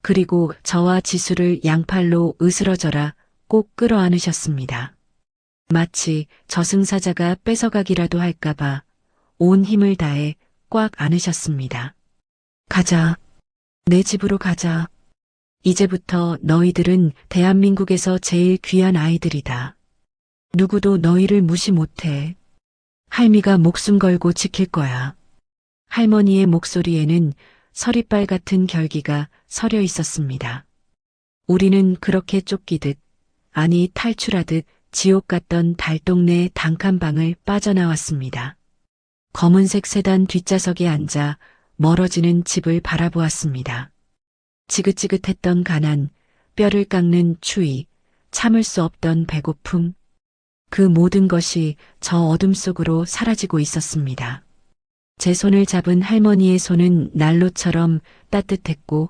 그리고 저와 지수를 양팔로 으스러져라 꼭 끌어안으셨습니다. 마치 저승사자가 뺏어가기라도 할까봐 온 힘을 다해 꽉 안으셨습니다. 가자. 내 집으로 가자. 이제부터 너희들은 대한민국에서 제일 귀한 아이들이다. 누구도 너희를 무시 못해. 할미가 목숨 걸고 지킬 거야. 할머니의 목소리에는 서리빨 같은 결기가 서려 있었습니다. 우리는 그렇게 쫓기듯, 아니 탈출하듯 지옥 같던 달동네 단칸방을 빠져나왔습니다. 검은색 세단 뒷좌석에 앉아 멀어지는 집을 바라보았습니다. 지긋지긋했던 가난, 뼈를 깎는 추위, 참을 수 없던 배고픔, 그 모든 것이 저 어둠 속으로 사라지고 있었습니다. 제 손을 잡은 할머니의 손은 난로처럼 따뜻했고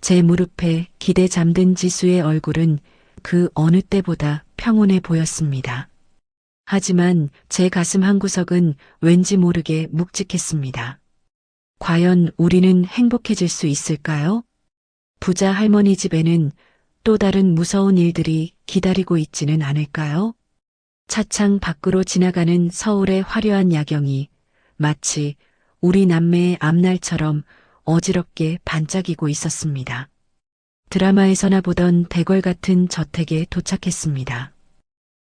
제 무릎에 기대 잠든 지수의 얼굴은 그 어느 때보다 평온해 보였습니다. 하지만 제 가슴 한구석은 왠지 모르게 묵직했습니다. 과연 우리는 행복해질 수 있을까요? 부자 할머니 집에는 또 다른 무서운 일들이 기다리고 있지는 않을까요? 차창 밖으로 지나가는 서울의 화려한 야경이 마치 우리 남매의 앞날처럼 어지럽게 반짝이고 있었습니다. 드라마에서나 보던 대궐 같은 저택에 도착했습니다.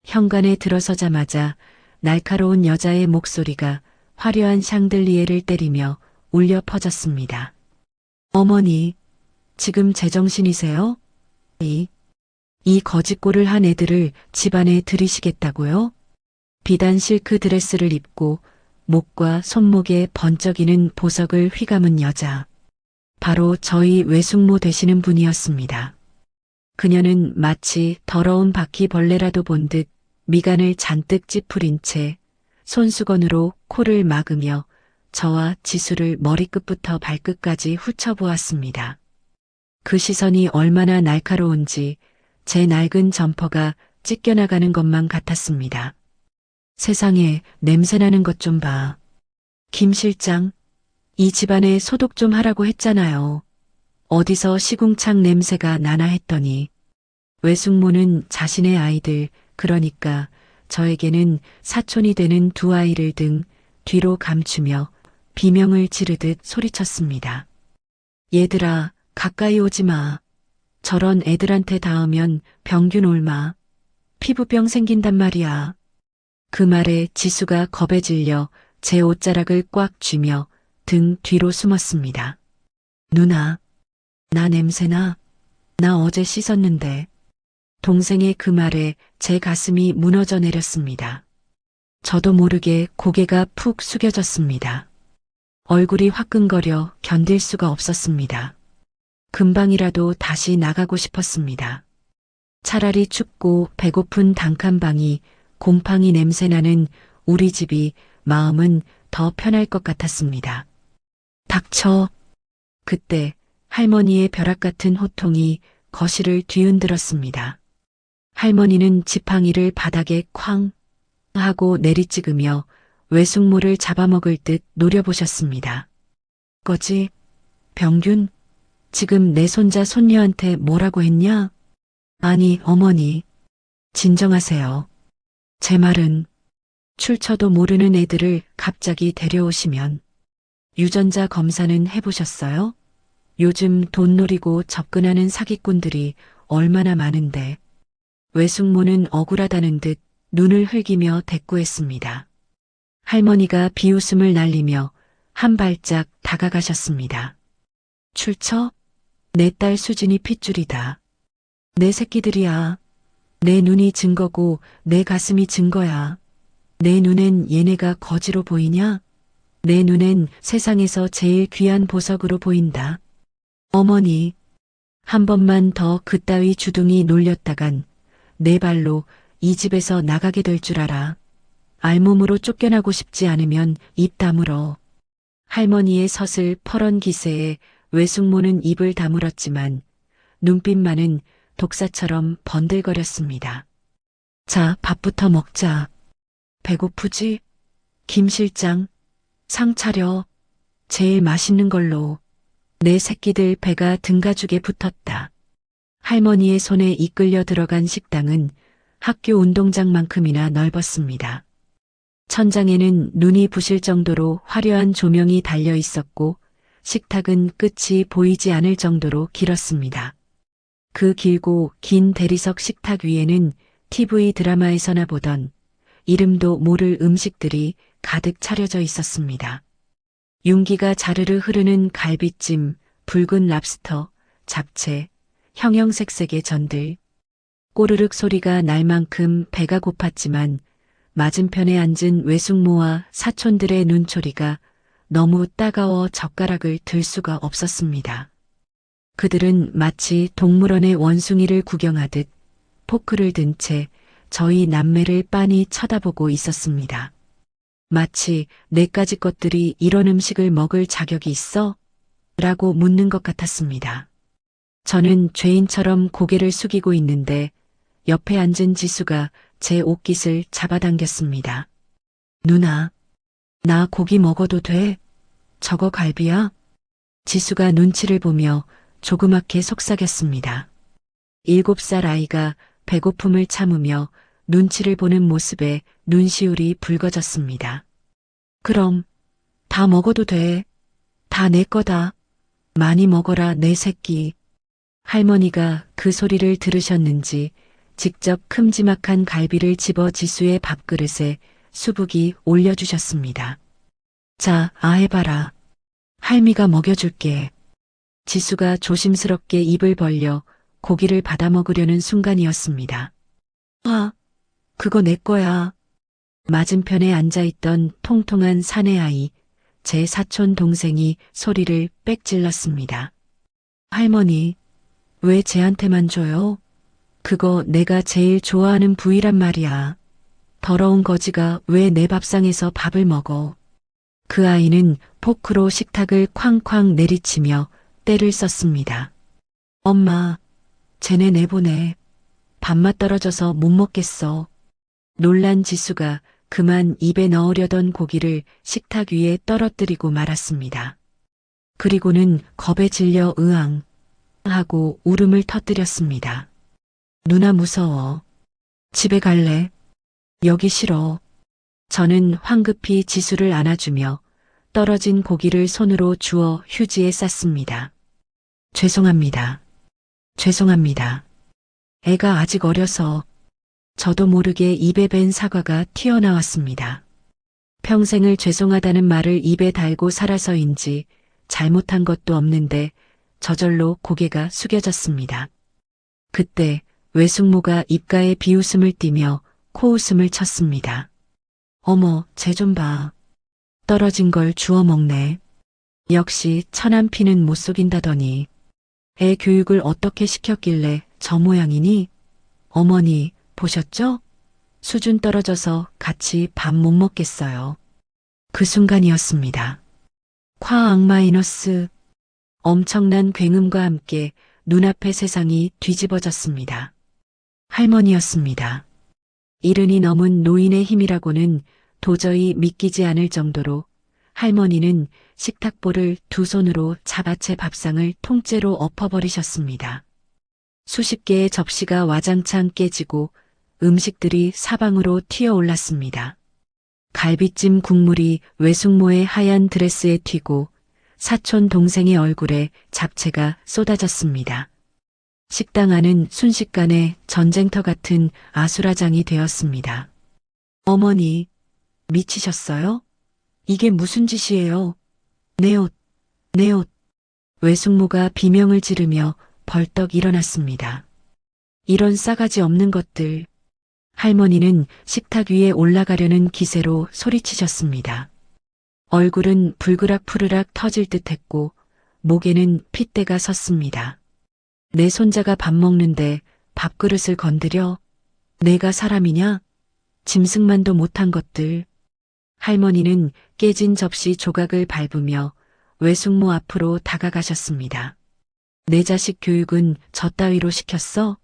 현관에 들어서자마자 날카로운 여자의 목소리가 화려한 샹들리에를 때리며 울려 퍼졌습니다. 어머니, 지금 제정신이세요? 이 거짓골을 한 애들을 집안에 들이시겠다고요? 비단 실크 드레스를 입고 목과 손목에 번쩍이는 보석을 휘감은 여자. 바로 저희 외숙모 되시는 분이었습니다. 그녀는 마치 더러운 바퀴벌레라도 본 듯 미간을 잔뜩 찌푸린 채 손수건으로 코를 막으며 저와 지수를 머리끝부터 발끝까지 훑어보았습니다. 그 시선이 얼마나 날카로운지 제 낡은 점퍼가 찢겨나가는 것만 같았습니다. 세상에 냄새나는 것 좀 봐. 김 실장, 이 집안에 소독 좀 하라고 했잖아요. 어디서 시궁창 냄새가 나나 했더니 외숙모는 자신의 아이들, 그러니까 저에게는 사촌이 되는 두 아이를 등 뒤로 감추며 비명을 지르듯 소리쳤습니다. 얘들아, 가까이 오지 마. 저런 애들한테 닿으면 병균 옮아. 피부병 생긴단 말이야. 그 말에 지수가 겁에 질려 제 옷자락을 꽉 쥐며 등 뒤로 숨었습니다. 누나, 나 냄새나? 나 어제 씻었는데. 동생의 그 말에 제 가슴이 무너져 내렸습니다. 저도 모르게 고개가 푹 숙여졌습니다. 얼굴이 화끈거려 견딜 수가 없었습니다. 금방이라도 다시 나가고 싶었습니다. 차라리 춥고 배고픈 단칸방이 곰팡이 냄새나는 우리 집이 마음은 더 편할 것 같았습니다. 닥쳐. 그때 할머니의 벼락 같은 호통이 거실을 뒤흔들었습니다. 할머니는 지팡이를 바닥에 쾅 하고 내리찍으며 외숙모를 잡아먹을 듯 노려보셨습니다. 거지? 병균? 지금 내 손자 손녀한테 뭐라고 했냐? 아니, 어머니. 진정하세요. 제 말은 출처도 모르는 애들을 갑자기 데려오시면 유전자 검사는 해보셨어요? 요즘 돈 노리고 접근하는 사기꾼들이 얼마나 많은데. 외숙모는 억울하다는 듯 눈을 흘기며 대꾸했습니다. 할머니가 비웃음을 날리며 한 발짝 다가가셨습니다. 출처? 내 딸 수진이 핏줄이다. 내 새끼들이야. 내 눈이 증거고 내 가슴이 증거야. 내 눈엔 얘네가 거지로 보이냐? 내 눈엔 세상에서 제일 귀한 보석으로 보인다. 어머니, 한 번만 더 그따위 주둥이 놀렸다간 내 발로 이 집에서 나가게 될 줄 알아. 알몸으로 쫓겨나고 싶지 않으면 입 다물어. 할머니의 서슬 퍼런 기세에 외숙모는 입을 다물었지만 눈빛만은 독사처럼 번들거렸습니다. 자, 밥부터 먹자. 배고프지? 김 실장, 상 차려. 제일 맛있는 걸로. 내 새끼들 배가 등가죽에 붙었다. 할머니의 손에 이끌려 들어간 식당은 학교 운동장만큼이나 넓었습니다. 천장에는 눈이 부실 정도로 화려한 조명이 달려 있었고 식탁은 끝이 보이지 않을 정도로 길었습니다. 그 길고 긴 대리석 식탁 위에는 TV 드라마에서나 보던 이름도 모를 음식들이 가득 차려져 있었습니다. 윤기가 자르르 흐르는 갈비찜, 붉은 랍스터, 잡채, 형형색색의 전들. 꼬르륵 소리가 날 만큼 배가 고팠지만 맞은편에 앉은 외숙모와 사촌들의 눈초리가 너무 따가워 젓가락을 들 수가 없었습니다. 그들은 마치 동물원의 원숭이를 구경하듯 포크를 든 채 저희 남매를 빤히 쳐다보고 있었습니다. 마치 내까지 것들이 이런 음식을 먹을 자격이 있어? 라고 묻는 것 같았습니다. 저는 죄인처럼 고개를 숙이고 있는데 옆에 앉은 지수가 제 옷깃을 잡아당겼습니다. 누나, 나 고기 먹어도 돼? 저거 갈비야? 지수가 눈치를 보며 조그맣게 속삭였습니다. 7살 아이가 배고픔을 참으며 눈치를 보는 모습에 눈시울이 붉어졌습니다. 그럼 다 먹어도 돼. 다 내 거다. 많이 먹어라 내 새끼. 할머니가 그 소리를 들으셨는지 직접 큼지막한 갈비를 집어 지수의 밥그릇에 수북이 올려주셨습니다. 자, 해봐라. 할미가 먹여줄게. 지수가 조심스럽게 입을 벌려 고기를 받아 먹으려는 순간이었습니다. 아, 그거 내 거야. 맞은편에 앉아있던 통통한 사내아이, 제 사촌 동생이 소리를 빽 질렀습니다. 할머니, 왜 쟤한테만 줘요? 그거 내가 제일 좋아하는 부위란 말이야. 더러운 거지가 왜 내 밥상에서 밥을 먹어. 그 아이는 포크로 식탁을 쾅쾅 내리치며 때를 썼습니다. 엄마, 쟤네 내보내. 밥맛 떨어져서 못 먹겠어. 놀란 지수가 그만 입에 넣으려던 고기를 식탁 위에 떨어뜨리고 말았습니다. 그리고는 겁에 질려 으앙 하고 울음을 터뜨렸습니다. 누나 무서워. 집에 갈래? 여기 싫어. 저는 황급히 지수를 안아주며 떨어진 고기를 손으로 주워 휴지에 쌌습니다. 죄송합니다. 죄송합니다. 애가 아직 어려서. 저도 모르게 입에 밴 사과가 튀어나왔습니다. 평생을 죄송하다는 말을 입에 달고 살아서인지 잘못한 것도 없는데 저절로 고개가 숙여졌습니다. 그때 외숙모가 입가에 비웃음을 띠며 코웃음을 쳤습니다. 어머, 쟤 좀 봐. 떨어진 걸 주워 먹네. 역시 천안 피는 못 속인다더니. 애 교육을 어떻게 시켰길래 저 모양이니? 어머니, 보셨죠? 수준 떨어져서 같이 밥 못 먹겠어요. 그 순간이었습니다. 콰악 마이너스. 엄청난 굉음과 함께 눈앞의 세상이 뒤집어졌습니다. 할머니였습니다. 이른이 넘은 노인의 힘이라고는 도저히 믿기지 않을 정도로 할머니는 식탁볼을 두 손으로 잡아채 밥상을 통째로 엎어버리셨습니다. 수십 개의 접시가 와장창 깨지고 음식들이 사방으로 튀어올랐습니다. 갈비찜 국물이 외숙모의 하얀 드레스에 튀고 사촌 동생의 얼굴에 잡채가 쏟아졌습니다. 식당 안은 순식간에 전쟁터 같은 아수라장이 되었습니다. 어머니, 미치셨어요? 이게 무슨 짓이에요? 내 옷, 내 옷. 외숙모가 비명을 지르며 벌떡 일어났습니다. 이런 싸가지 없는 것들. 할머니는 식탁 위에 올라가려는 기세로 소리치셨습니다. 얼굴은 불그락 푸르락 터질 듯했고 목에는 핏대가 섰습니다. 내 손자가 밥 먹는데 밥그릇을 건드려? 내가 사람이냐? 짐승만도 못한 것들. 할머니는 깨진 접시 조각을 밟으며 외숙모 앞으로 다가가셨습니다. 내 자식 교육은 저 따위로 시켰어?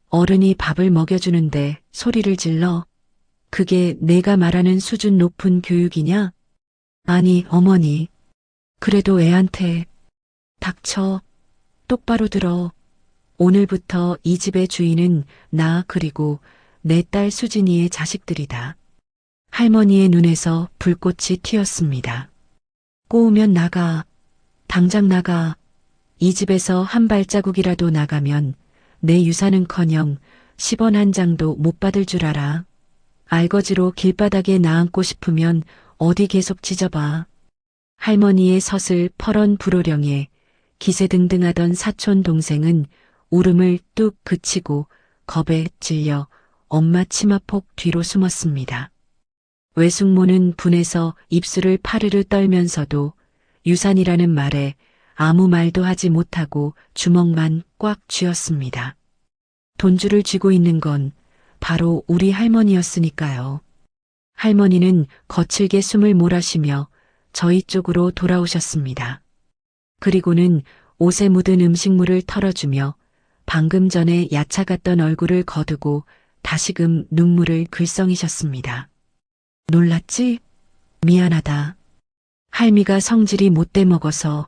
어른이 밥을 먹여주는데 소리를 질러? 그게 내가 말하는 수준 높은 교육이냐? 아니, 어머니. 그래도 애한테. 닥쳐. 똑바로 들어. 오늘부터 이 집의 주인은 나 그리고 내 딸 수진이의 자식들이다. 할머니의 눈에서 불꽃이 튀었습니다. 꼬우면 나가. 당장 나가. 이 집에서 한 발자국이라도 나가면 내 유산은커녕 10원 한 장도 못 받을 줄 알아. 알거지로 길바닥에 나앉고 싶으면 어디 계속 짖어봐. 할머니의 서슬 퍼런 불호령에 기세등등하던 사촌 동생은 울음을 뚝 그치고 겁에 질려 엄마 치마폭 뒤로 숨었습니다. 외숙모는 분해서 입술을 파르르 떨면서도 유산이라는 말에 아무 말도 하지 못하고 주먹만 꽉 쥐었습니다. 돈줄을 쥐고 있는 건 바로 우리 할머니였으니까요. 할머니는 거칠게 숨을 몰아쉬며 저희 쪽으로 돌아오셨습니다. 그리고는 옷에 묻은 음식물을 털어주며 방금 전에 야차 같던 얼굴을 거두고 다시금 눈물을 글썽이셨습니다. 놀랐지? 미안하다. 할미가 성질이 못돼 먹어서.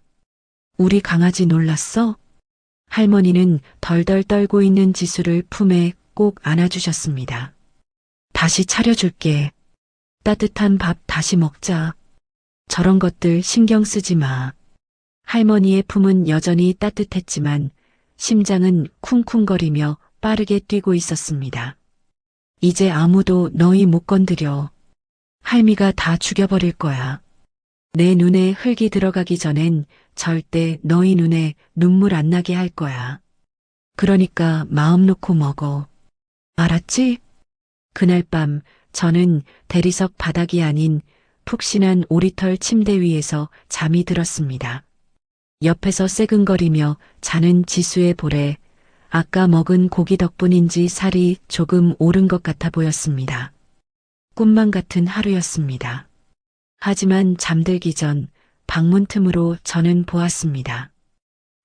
우리 강아지 놀랐어? 할머니는 덜덜 떨고 있는 지수를 품에 꼭 안아주셨습니다. 다시 차려줄게. 따뜻한 밥 다시 먹자. 저런 것들 신경 쓰지 마. 할머니의 품은 여전히 따뜻했지만 심장은 쿵쿵거리며 빠르게 뛰고 있었습니다. 이제 아무도 너희 못 건드려. 할미가 다 죽여버릴 거야. 내 눈에 흙이 들어가기 전엔 절대 너희 눈에 눈물 안 나게 할 거야. 그러니까 마음 놓고 먹어. 알았지? 그날 밤 저는 대리석 바닥이 아닌 푹신한 오리털 침대 위에서 잠이 들었습니다. 옆에서 새근거리며 자는 지수의 볼에 아까 먹은 고기 덕분인지 살이 조금 오른 것 같아 보였습니다. 꿈만 같은 하루였습니다. 하지만 잠들기 전 방문 틈으로 저는 보았습니다.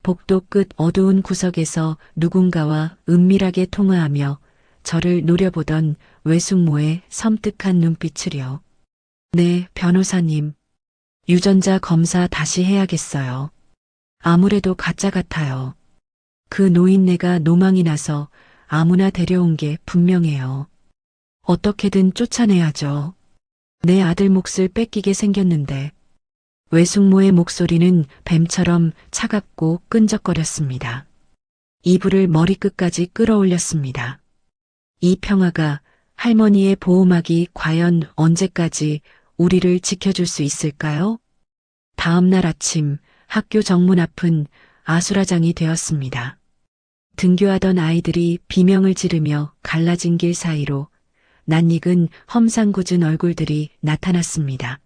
복도 끝 어두운 구석에서 누군가와 은밀하게 통화하며 저를 노려보던 외숙모의 섬뜩한 눈빛을요. 네, 변호사님. 유전자 검사 다시 해야겠어요. 아무래도 가짜 같아요. 그 노인네가 노망이 나서 아무나 데려온 게 분명해요. 어떻게든 쫓아내야죠. 내 아들 몫을 뺏기게 생겼는데. 외숙모의 목소리는 뱀처럼 차갑고 끈적거렸습니다. 이불을 머리끝까지 끌어올렸습니다. 이 평화가 할머니의 보호막이 과연 언제까지 우리를 지켜줄 수 있을까요? 다음 날 아침 학교 정문 앞은 아수라장이 되었습니다. 등교하던 아이들이 비명을 지르며 갈라진 길 사이로 낯익은 험상궂은 얼굴들이 나타났습니다.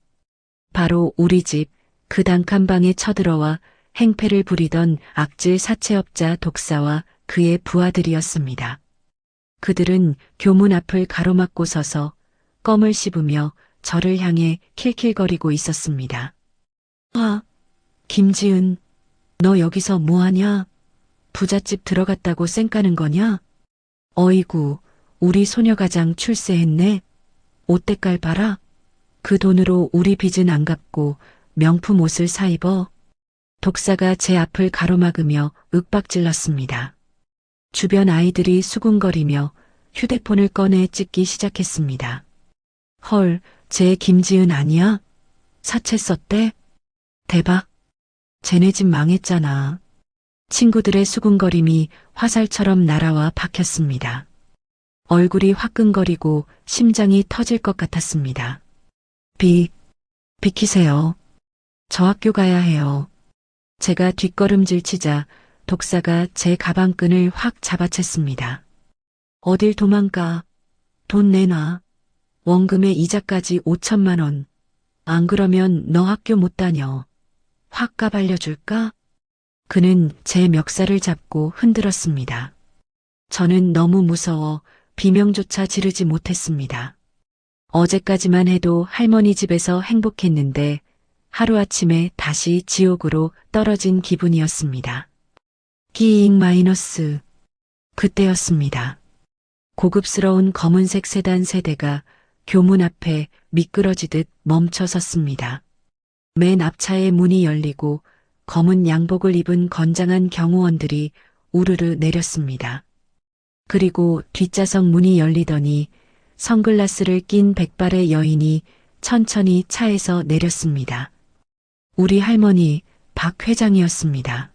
바로 우리 집 그 단칸방에 쳐들어와 행패를 부리던 악질 사채업자 독사와 그의 부하들이었습니다. 그들은 교문 앞을 가로막고 서서 껌을 씹으며 저를 향해 킬킬거리고 있었습니다. 아, 김지은, 너 여기서 뭐하냐? 부잣집 들어갔다고 쌩까는 거냐? 어이구, 우리 소녀가장 출세했네. 옷대깔 봐라. 그 돈으로 우리 빚은 안 갚고 명품 옷을 사 입어. 독사가 제 앞을 가로막으며 윽박질렀습니다. 주변 아이들이 수군거리며 휴대폰을 꺼내 찍기 시작했습니다. 헐, 쟤 김지은 아니야? 사채 썼대? 대박. 쟤네 집 망했잖아. 친구들의 수군거림이 화살처럼 날아와 박혔습니다. 얼굴이 화끈거리고 심장이 터질 것 같았습니다. 비키세요. 저 학교 가야 해요. 제가 뒷걸음질 치자 독사가 제 가방끈을 확 잡아챘습니다. 어딜 도망가. 돈 내놔. 원금에 이자까지 5천만 원. 안 그러면 너 학교 못 다녀. 확 까발려줄까? 그는 제 멱살을 잡고 흔들었습니다. 저는 너무 무서워 비명조차 지르지 못했습니다. 어제까지만 해도 할머니 집에서 행복했는데 하루아침에 다시 지옥으로 떨어진 기분이었습니다. 끼잉 마이너스. 그때였습니다. 고급스러운 검은색 세단 세대가 교문 앞에 미끄러지듯 멈춰 섰습니다. 맨 앞차의 문이 열리고 검은 양복을 입은 건장한 경호원들이 우르르 내렸습니다. 그리고 뒷좌석 문이 열리더니 선글라스를 낀 백발의 여인이 천천히 차에서 내렸습니다. 우리 할머니 박 회장이었습니다.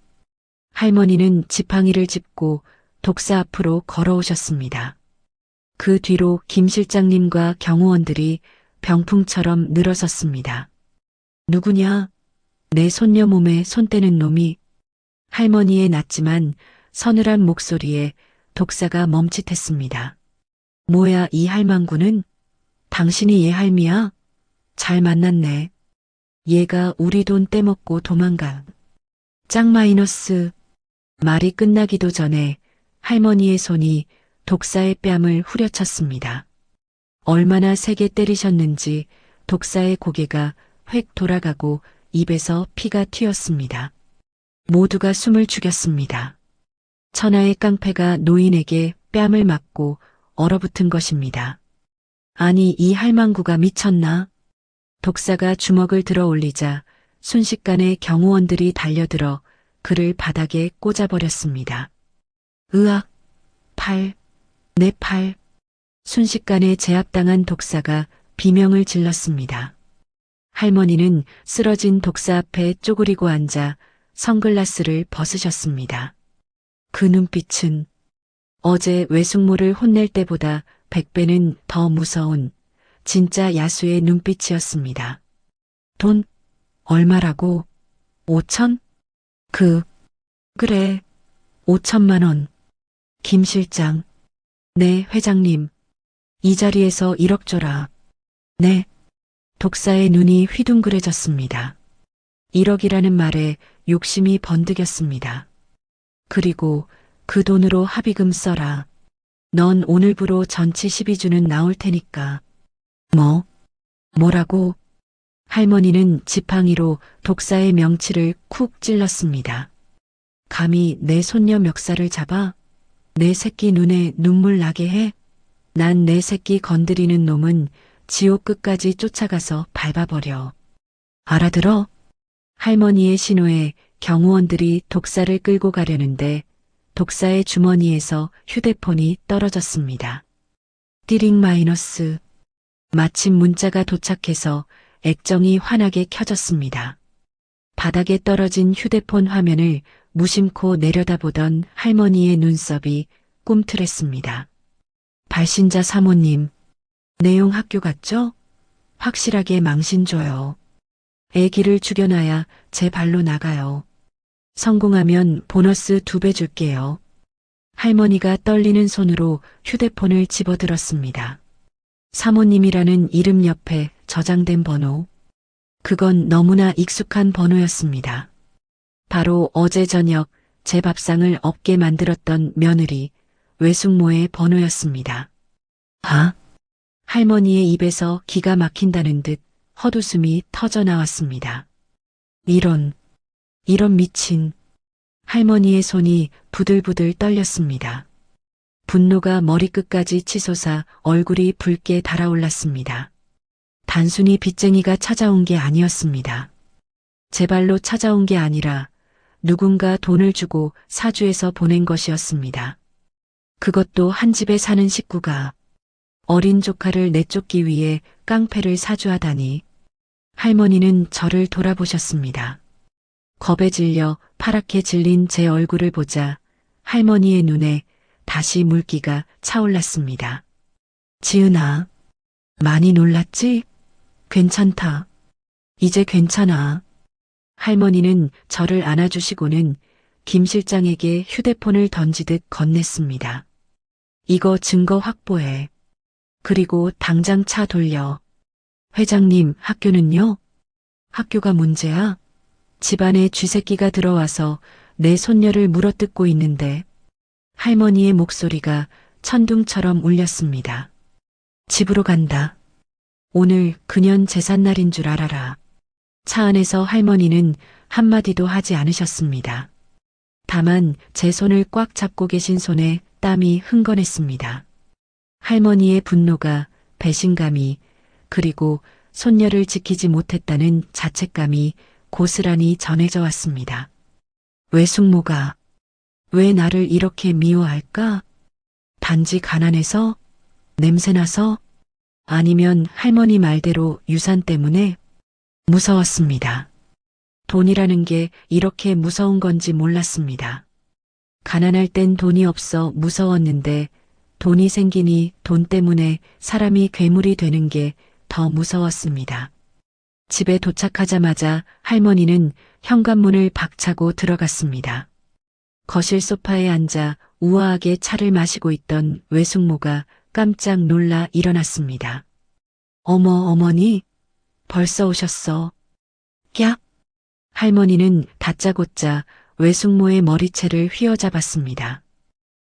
할머니는 지팡이를 짚고 독사 앞으로 걸어오셨습니다. 그 뒤로 김 실장님과 경호원들이 병풍처럼 늘어섰습니다. 누구냐? 내 손녀 몸에 손 떼는 놈이. 할머니의 낮지만 서늘한 목소리에 독사가 멈칫했습니다. 뭐야 이 할망구는? 당신이 얘 할미야? 잘 만났네. 얘가 우리 돈 떼먹고 도망가. 짱 마이너스. 말이 끝나기도 전에 할머니의 손이 독사의 뺨을 후려쳤습니다. 얼마나 세게 때리셨는지 독사의 고개가 획 돌아가고 입에서 피가 튀었습니다. 모두가 숨을 죽였습니다. 천하의 깡패가 노인에게 뺨을 맞고 얼어붙은 것입니다. 아니 이 할망구가 미쳤나? 독사가 주먹을 들어 올리자 순식간에 경호원들이 달려들어 그를 바닥에 꽂아버렸습니다. 으악! 팔! 내 팔! 순식간에 제압당한 독사가 비명을 질렀습니다. 할머니는 쓰러진 독사 앞에 쪼그리고 앉아 선글라스를 벗으셨습니다. 그 눈빛은 어제 외숙모를 혼낼 때보다 100배는 더 무서운 진짜 야수의 눈빛이었습니다. 돈 얼마라고? 5천? 그래. 5천만 원. 김 실장. 네, 회장님. 이 자리에서 1억 줘라. 네. 독사의 눈이 휘둥그레졌습니다. 1억이라는 말에 욕심이 번득였습니다. 그리고 그 돈으로 합의금 써라. 넌 오늘부로 전치 12주는 나올 테니까. 뭐라고? 할머니는 지팡이로 독사의 명치를 쿡 찔렀습니다. 감히 내 손녀 멱살을 잡아? 내 새끼 눈에 눈물 나게 해? 난 내 새끼 건드리는 놈은 지옥 끝까지 쫓아가서 밟아버려. 알아들어? 할머니의 신호에 경호원들이 독사를 끌고 가려는데 독사의 주머니에서 휴대폰이 떨어졌습니다. 띠링 마이너스. 마침 문자가 도착해서 액정이 환하게 켜졌습니다. 바닥에 떨어진 휴대폰 화면을 무심코 내려다보던 할머니의 눈썹이 꿈틀했습니다. 발신자 사모님, 내용 학교 같죠? 확실하게 망신 줘요. 애기를 죽여놔야 제 발로 나가요. 성공하면 보너스 2배 줄게요. 할머니가 떨리는 손으로 휴대폰을 집어들었습니다. 사모님이라는 이름 옆에 저장된 번호. 그건 너무나 익숙한 번호였습니다. 바로 어제 저녁 제 밥상을 없게 만들었던 며느리 외숙모의 번호였습니다. 아? 할머니의 입에서 기가 막힌다는 듯 헛웃음이 터져 나왔습니다. 이런 미친. 할머니의 손이 부들부들 떨렸습니다. 분노가 머리끝까지 치솟아 얼굴이 붉게 달아올랐습니다. 단순히 빚쟁이가 찾아온 게 아니었습니다. 제 발로 찾아온 게 아니라 누군가 돈을 주고 사주해서 보낸 것이었습니다. 그것도 한 집에 사는 식구가 어린 조카를 내쫓기 위해 깡패를 사주하다니. 할머니는 저를 돌아보셨습니다. 겁에 질려 파랗게 질린 제 얼굴을 보자 할머니의 눈에 다시 물기가 차올랐습니다. 지은아, 많이 놀랐지? 괜찮다. 이제 괜찮아. 할머니는 저를 안아주시고는 김 실장에게 휴대폰을 던지듯 건넸습니다. 이거 증거 확보해. 그리고 당장 차 돌려. 회장님, 학교는요? 학교가 문제야? 집안에 쥐새끼가 들어와서 내 손녀를 물어뜯고 있는데. 할머니의 목소리가 천둥처럼 울렸습니다. 집으로 간다. 오늘 그년 제삿날인 줄 알아라. 차 안에서 할머니는 한마디도 하지 않으셨습니다. 다만 제 손을 꽉 잡고 계신 손에 땀이 흥건했습니다. 할머니의 분노가, 배신감이, 그리고 손녀를 지키지 못했다는 자책감이 고스란히 전해져 왔습니다. 외숙모가 왜 나를 이렇게 미워할까? 단지 가난해서? 냄새나서? 아니면 할머니 말대로 유산 때문에? 무서웠습니다. 돈이라는 게 이렇게 무서운 건지 몰랐습니다. 가난할 땐 돈이 없어 무서웠는데 돈이 생기니 돈 때문에 사람이 괴물이 되는 게 더 무서웠습니다. 집에 도착하자마자 할머니는 현관문을 박차고 들어갔습니다. 거실 소파에 앉아 우아하게 차를 마시고 있던 외숙모가 깜짝 놀라 일어났습니다. 어머, 어머니, 벌써 오셨어. 깍! 할머니는 다짜고짜 외숙모의 머리채를 휘어잡았습니다.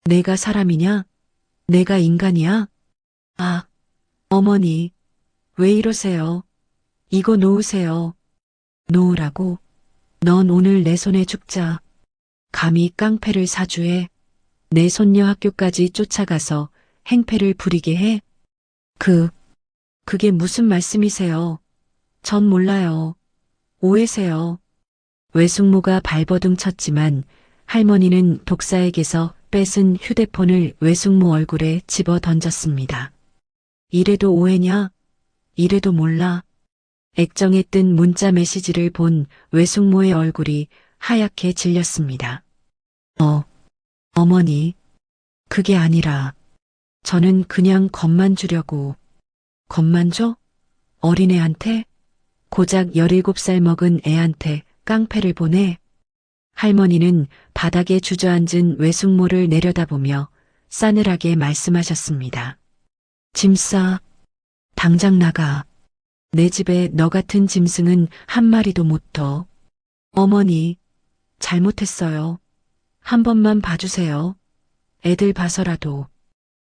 내가 사람이냐? 내가 인간이야? 아, 어머니, 왜 이러세요? 이거 놓으세요. 놓으라고? 넌 오늘 내 손에 죽자. 감히 깡패를 사주해. 내 손녀 학교까지 쫓아가서 행패를 부리게 해? 그게 무슨 말씀이세요? 전 몰라요. 오해세요. 외숙모가 발버둥 쳤지만 할머니는 독사에게서 뺏은 휴대폰을 외숙모 얼굴에 집어 던졌습니다. 이래도 오해냐? 이래도 몰라? 액정에 뜬 문자 메시지를 본 외숙모의 얼굴이 하얗게 질렸습니다. 어머니, 그게 아니라 저는 그냥 겁만 주려고. 겁만 줘? 어린애한테? 고작 17살 먹은 애한테 깡패를 보내? 할머니는 바닥에 주저앉은 외숙모를 내려다보며 싸늘하게 말씀하셨습니다. 짐 싸. 당장 나가. 내 집에 너 같은 짐승은 한 마리도 못 둬. 어머니, 잘못했어요. 한 번만 봐주세요. 애들 봐서라도.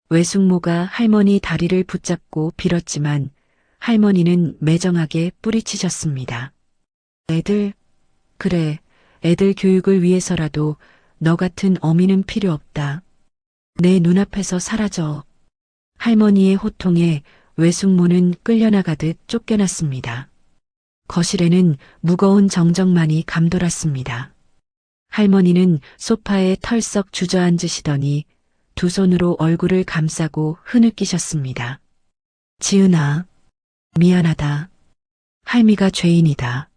외숙모가 할머니 다리를 붙잡고 빌었지만 할머니는 매정하게 뿌리치셨습니다. 애들, 그래, 애들 교육을 위해서라도 너 같은 어미는 필요 없다. 내 눈앞에서 사라져. 할머니의 호통에 외숙모는 끌려나가듯 쫓겨났습니다. 거실에는 무거운 정적만이 감돌았습니다. 할머니는 소파에 털썩 주저앉으시더니 두 손으로 얼굴을 감싸고 흐느끼셨습니다. 지은아, 미안하다. 할미가 죄인이다.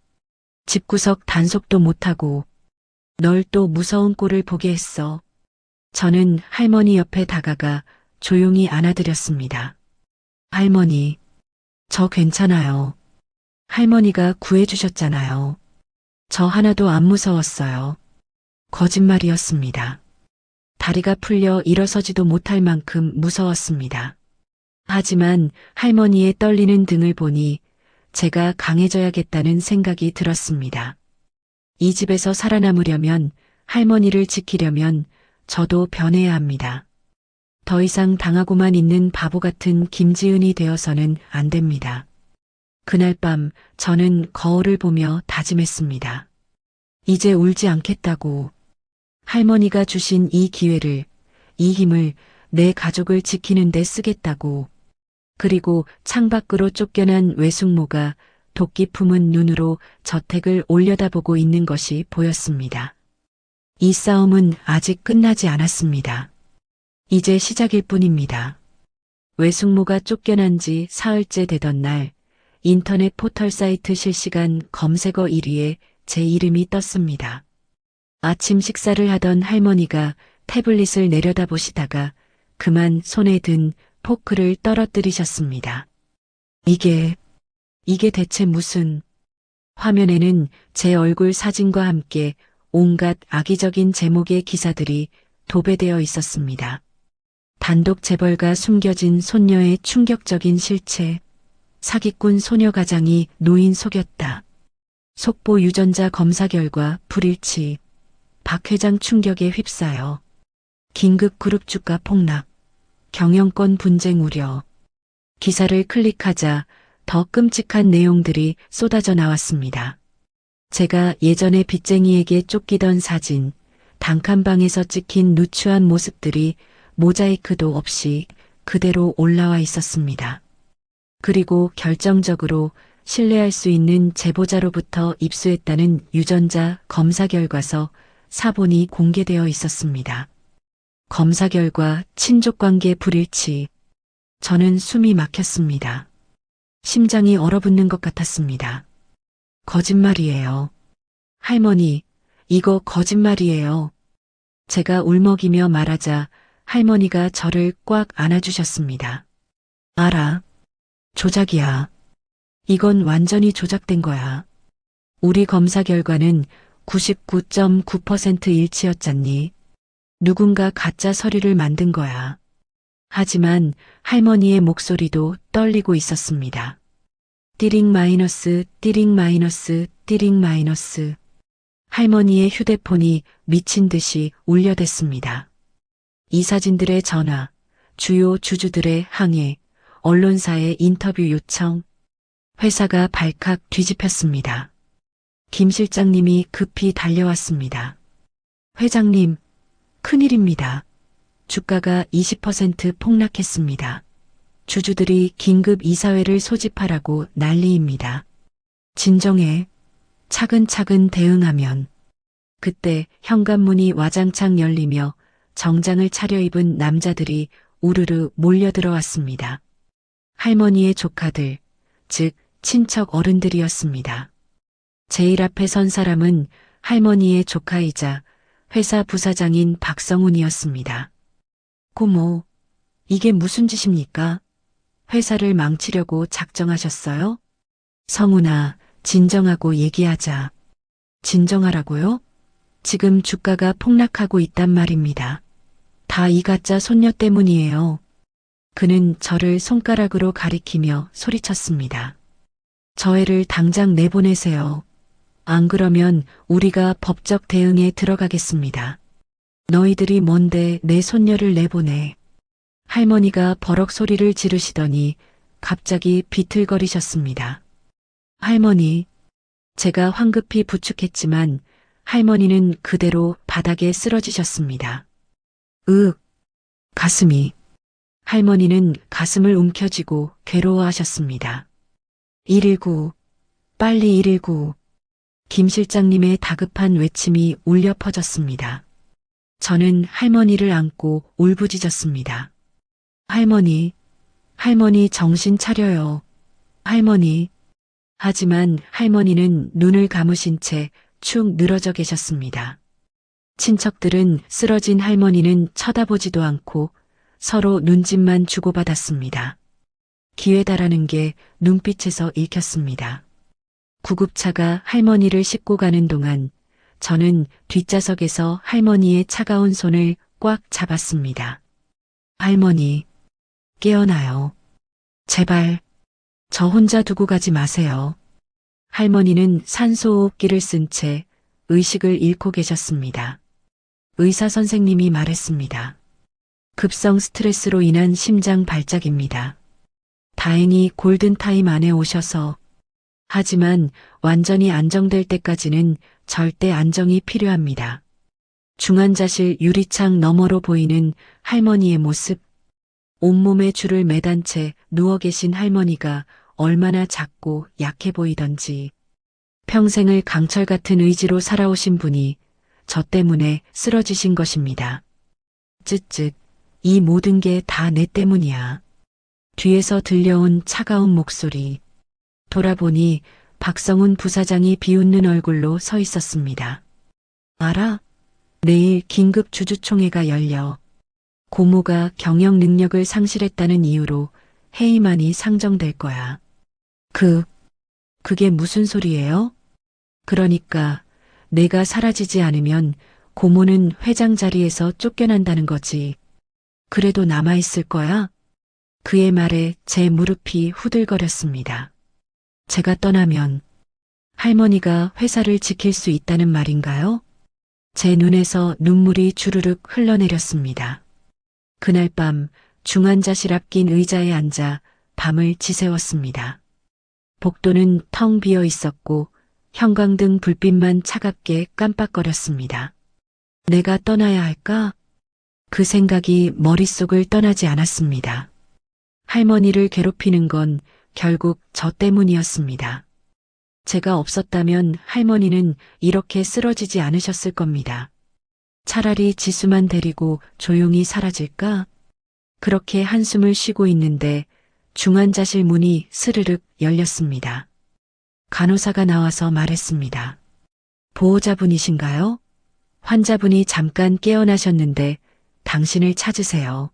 집구석 단속도 못하고 널 또 무서운 꼴을 보게 했어. 저는 할머니 옆에 다가가 조용히 안아드렸습니다. 할머니, 저 괜찮아요. 할머니가 구해주셨잖아요. 저 하나도 안 무서웠어요. 거짓말이었습니다. 다리가 풀려 일어서지도 못할 만큼 무서웠습니다. 하지만 할머니의 떨리는 등을 보니 제가 강해져야겠다는 생각이 들었습니다. 이 집에서 살아남으려면, 할머니를 지키려면 저도 변해야 합니다. 더 이상 당하고만 있는 바보 같은 김지은이 되어서는 안 됩니다. 그날 밤 저는 거울을 보며 다짐했습니다. 이제 울지 않겠다고. 할머니가 주신 이 기회를, 이 힘을 내 가족을 지키는 데 쓰겠다고. 그리고 창밖으로 쫓겨난 외숙모가 도끼 품은 눈으로 저택을 올려다보고 있는 것이 보였습니다. 이 싸움은 아직 끝나지 않았습니다. 이제 시작일 뿐입니다. 외숙모가 쫓겨난 지 사흘째 되던 날, 인터넷 포털 사이트 실시간 검색어 1위에 제 이름이 떴습니다. 아침 식사를 하던 할머니가 태블릿을 내려다보시다가 그만 손에 든 포크를 떨어뜨리셨습니다. 이게 대체 무슨... 화면에는 제 얼굴 사진과 함께 온갖 악의적인 제목의 기사들이 도배되어 있었습니다. 단독 재벌가 숨겨진 손녀의 충격적인 실체, 사기꾼 소녀 가장이 노인 속였다. 속보 유전자 검사 결과 불일치, 박 회장 충격에 휩싸여, 긴급 그룹 주가 폭락, 경영권 분쟁 우려. 기사를 클릭하자 더 끔찍한 내용들이 쏟아져 나왔습니다. 제가 예전에 빚쟁이에게 쫓기던 사진, 단칸방에서 찍힌 누추한 모습들이 모자이크도 없이 그대로 올라와 있었습니다. 그리고 결정적으로 신뢰할 수 있는 제보자로부터 입수했다는 유전자 검사 결과서 사본이 공개되어 있었습니다. 검사 결과 친족관계 불일치. 저는 숨이 막혔습니다. 심장이 얼어붙는 것 같았습니다. 거짓말이에요. 할머니, 이거 거짓말이에요. 제가 울먹이며 말하자 할머니가 저를 꽉 안아주셨습니다. 알아. 조작이야. 이건 완전히 조작된 거야. 우리 검사 결과는 99.9% 일치였잖니. 누군가 가짜 서류를 만든 거야. 하지만 할머니의 목소리도 떨리고 있었습니다. 띠링 마이너스, 띠링 마이너스, 띠링 마이너스. 할머니의 휴대폰이 미친 듯이 울려댔습니다. 이 사진들의 전화, 주요 주주들의 항해, 언론사의 인터뷰 요청. 회사가 발칵 뒤집혔습니다. 김 실장님이 급히 달려왔습니다. 회장님, 큰일입니다. 주가가 20% 폭락했습니다. 주주들이 긴급 이사회를 소집하라고 난리입니다. 진정해. 차근차근 대응하면. 그때 현관문이 와장창 열리며 정장을 차려입은 남자들이 우르르 몰려들어왔습니다. 할머니의 조카들, 즉 친척 어른들이었습니다. 제일 앞에 선 사람은 할머니의 조카이자 회사 부사장인 박성훈이었습니다. 고모, 이게 무슨 짓입니까? 회사를 망치려고 작정하셨어요? 성훈아, 진정하고 얘기하자. 진정하라고요? 지금 주가가 폭락하고 있단 말입니다. 다 이 가짜 손녀 때문이에요. 그는 저를 손가락으로 가리키며 소리쳤습니다. 저 애를 당장 내보내세요. 안 그러면 우리가 법적 대응에 들어가겠습니다. 너희들이 뭔데 내 손녀를 내보내. 할머니가 버럭 소리를 지르시더니 갑자기 비틀거리셨습니다. 할머니, 제가 황급히 부축했지만 할머니는 그대로 바닥에 쓰러지셨습니다. 가슴이. 할머니는 가슴을 움켜쥐고 괴로워하셨습니다. 119, 빨리 119. 김 실장님의 다급한 외침이 울려 퍼졌습니다. 저는 할머니를 안고 울부짖었습니다. 할머니, 할머니 정신 차려요. 할머니. 하지만 할머니는 눈을 감으신 채 축 늘어져 계셨습니다. 친척들은 쓰러진 할머니는 쳐다보지도 않고 서로 눈짓만 주고받았습니다. 기회다라는 게 눈빛에서 읽혔습니다. 구급차가 할머니를 싣고 가는 동안 저는 뒷좌석에서 할머니의 차가운 손을 꽉 잡았습니다. 할머니, 깨어나요. 제발, 저 혼자 두고 가지 마세요. 할머니는 산소호흡기를 쓴 채 의식을 잃고 계셨습니다. 의사 선생님이 말했습니다. 급성 스트레스로 인한 심장 발작입니다. 다행히 골든타임 안에 오셔서 하지만 완전히 안정될 때까지는 절대 안정이 필요합니다. 중환자실 유리창 너머로 보이는 할머니의 모습, 온몸에 줄을 매단 채 누워 계신 할머니가 얼마나 작고 약해 보이던지, 평생을 강철 같은 의지로 살아오신 분이 저 때문에 쓰러지신 것입니다. 쯧쯧, 이 모든 게 다 내 때문이야. 뒤에서 들려온 차가운 목소리. 돌아보니 박성훈 부사장이 비웃는 얼굴로 서 있었습니다. 알아? 내일 긴급 주주총회가 열려 고모가 경영 능력을 상실했다는 이유로 해임안이 상정될 거야. 그게 무슨 소리예요? 그러니까 내가 사라지지 않으면 고모는 회장 자리에서 쫓겨난다는 거지. 그래도 남아있을 거야? 그의 말에 제 무릎이 후들거렸습니다. 제가 떠나면 할머니가 회사를 지킬 수 있다는 말인가요? 제 눈에서 눈물이 주르륵 흘러내렸습니다. 그날 밤 중환자실 앞 긴 의자에 앉아 밤을 지새웠습니다. 복도는 텅 비어 있었고 형광등 불빛만 차갑게 깜빡거렸습니다. 내가 떠나야 할까? 그 생각이 머릿속을 떠나지 않았습니다. 할머니를 괴롭히는 건 결국 저 때문이었습니다. 제가 없었다면 할머니는 이렇게 쓰러지지 않으셨을 겁니다. 차라리 지수만 데리고 조용히 사라질까? 그렇게 한숨을 쉬고 있는데 중환자실 문이 스르륵 열렸습니다. 간호사가 나와서 말했습니다. 보호자분이신가요? 환자분이 잠깐 깨어나셨는데 당신을 찾으세요.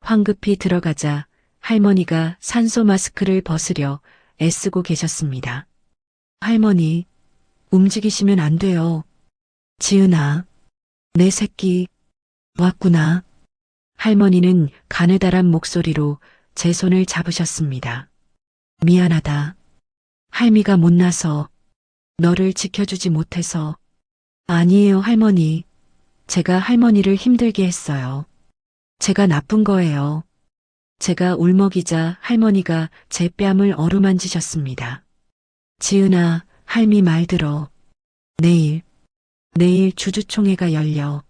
황급히 들어가자 할머니가 산소 마스크를 벗으려 애쓰고 계셨습니다. 할머니, 움직이시면 안 돼요. 지은아, 내 새끼, 왔구나. 할머니는 가느다란 목소리로 제 손을 잡으셨습니다. 미안하다. 할미가 못나서, 너를 지켜주지 못해서. 아니에요, 할머니. 제가 할머니를 힘들게 했어요. 제가 나쁜 거예요. 제가 울먹이자 할머니가 제 뺨을 어루만지셨습니다. 지은아, 할미 말 들어. 내일 주주총회가 열려.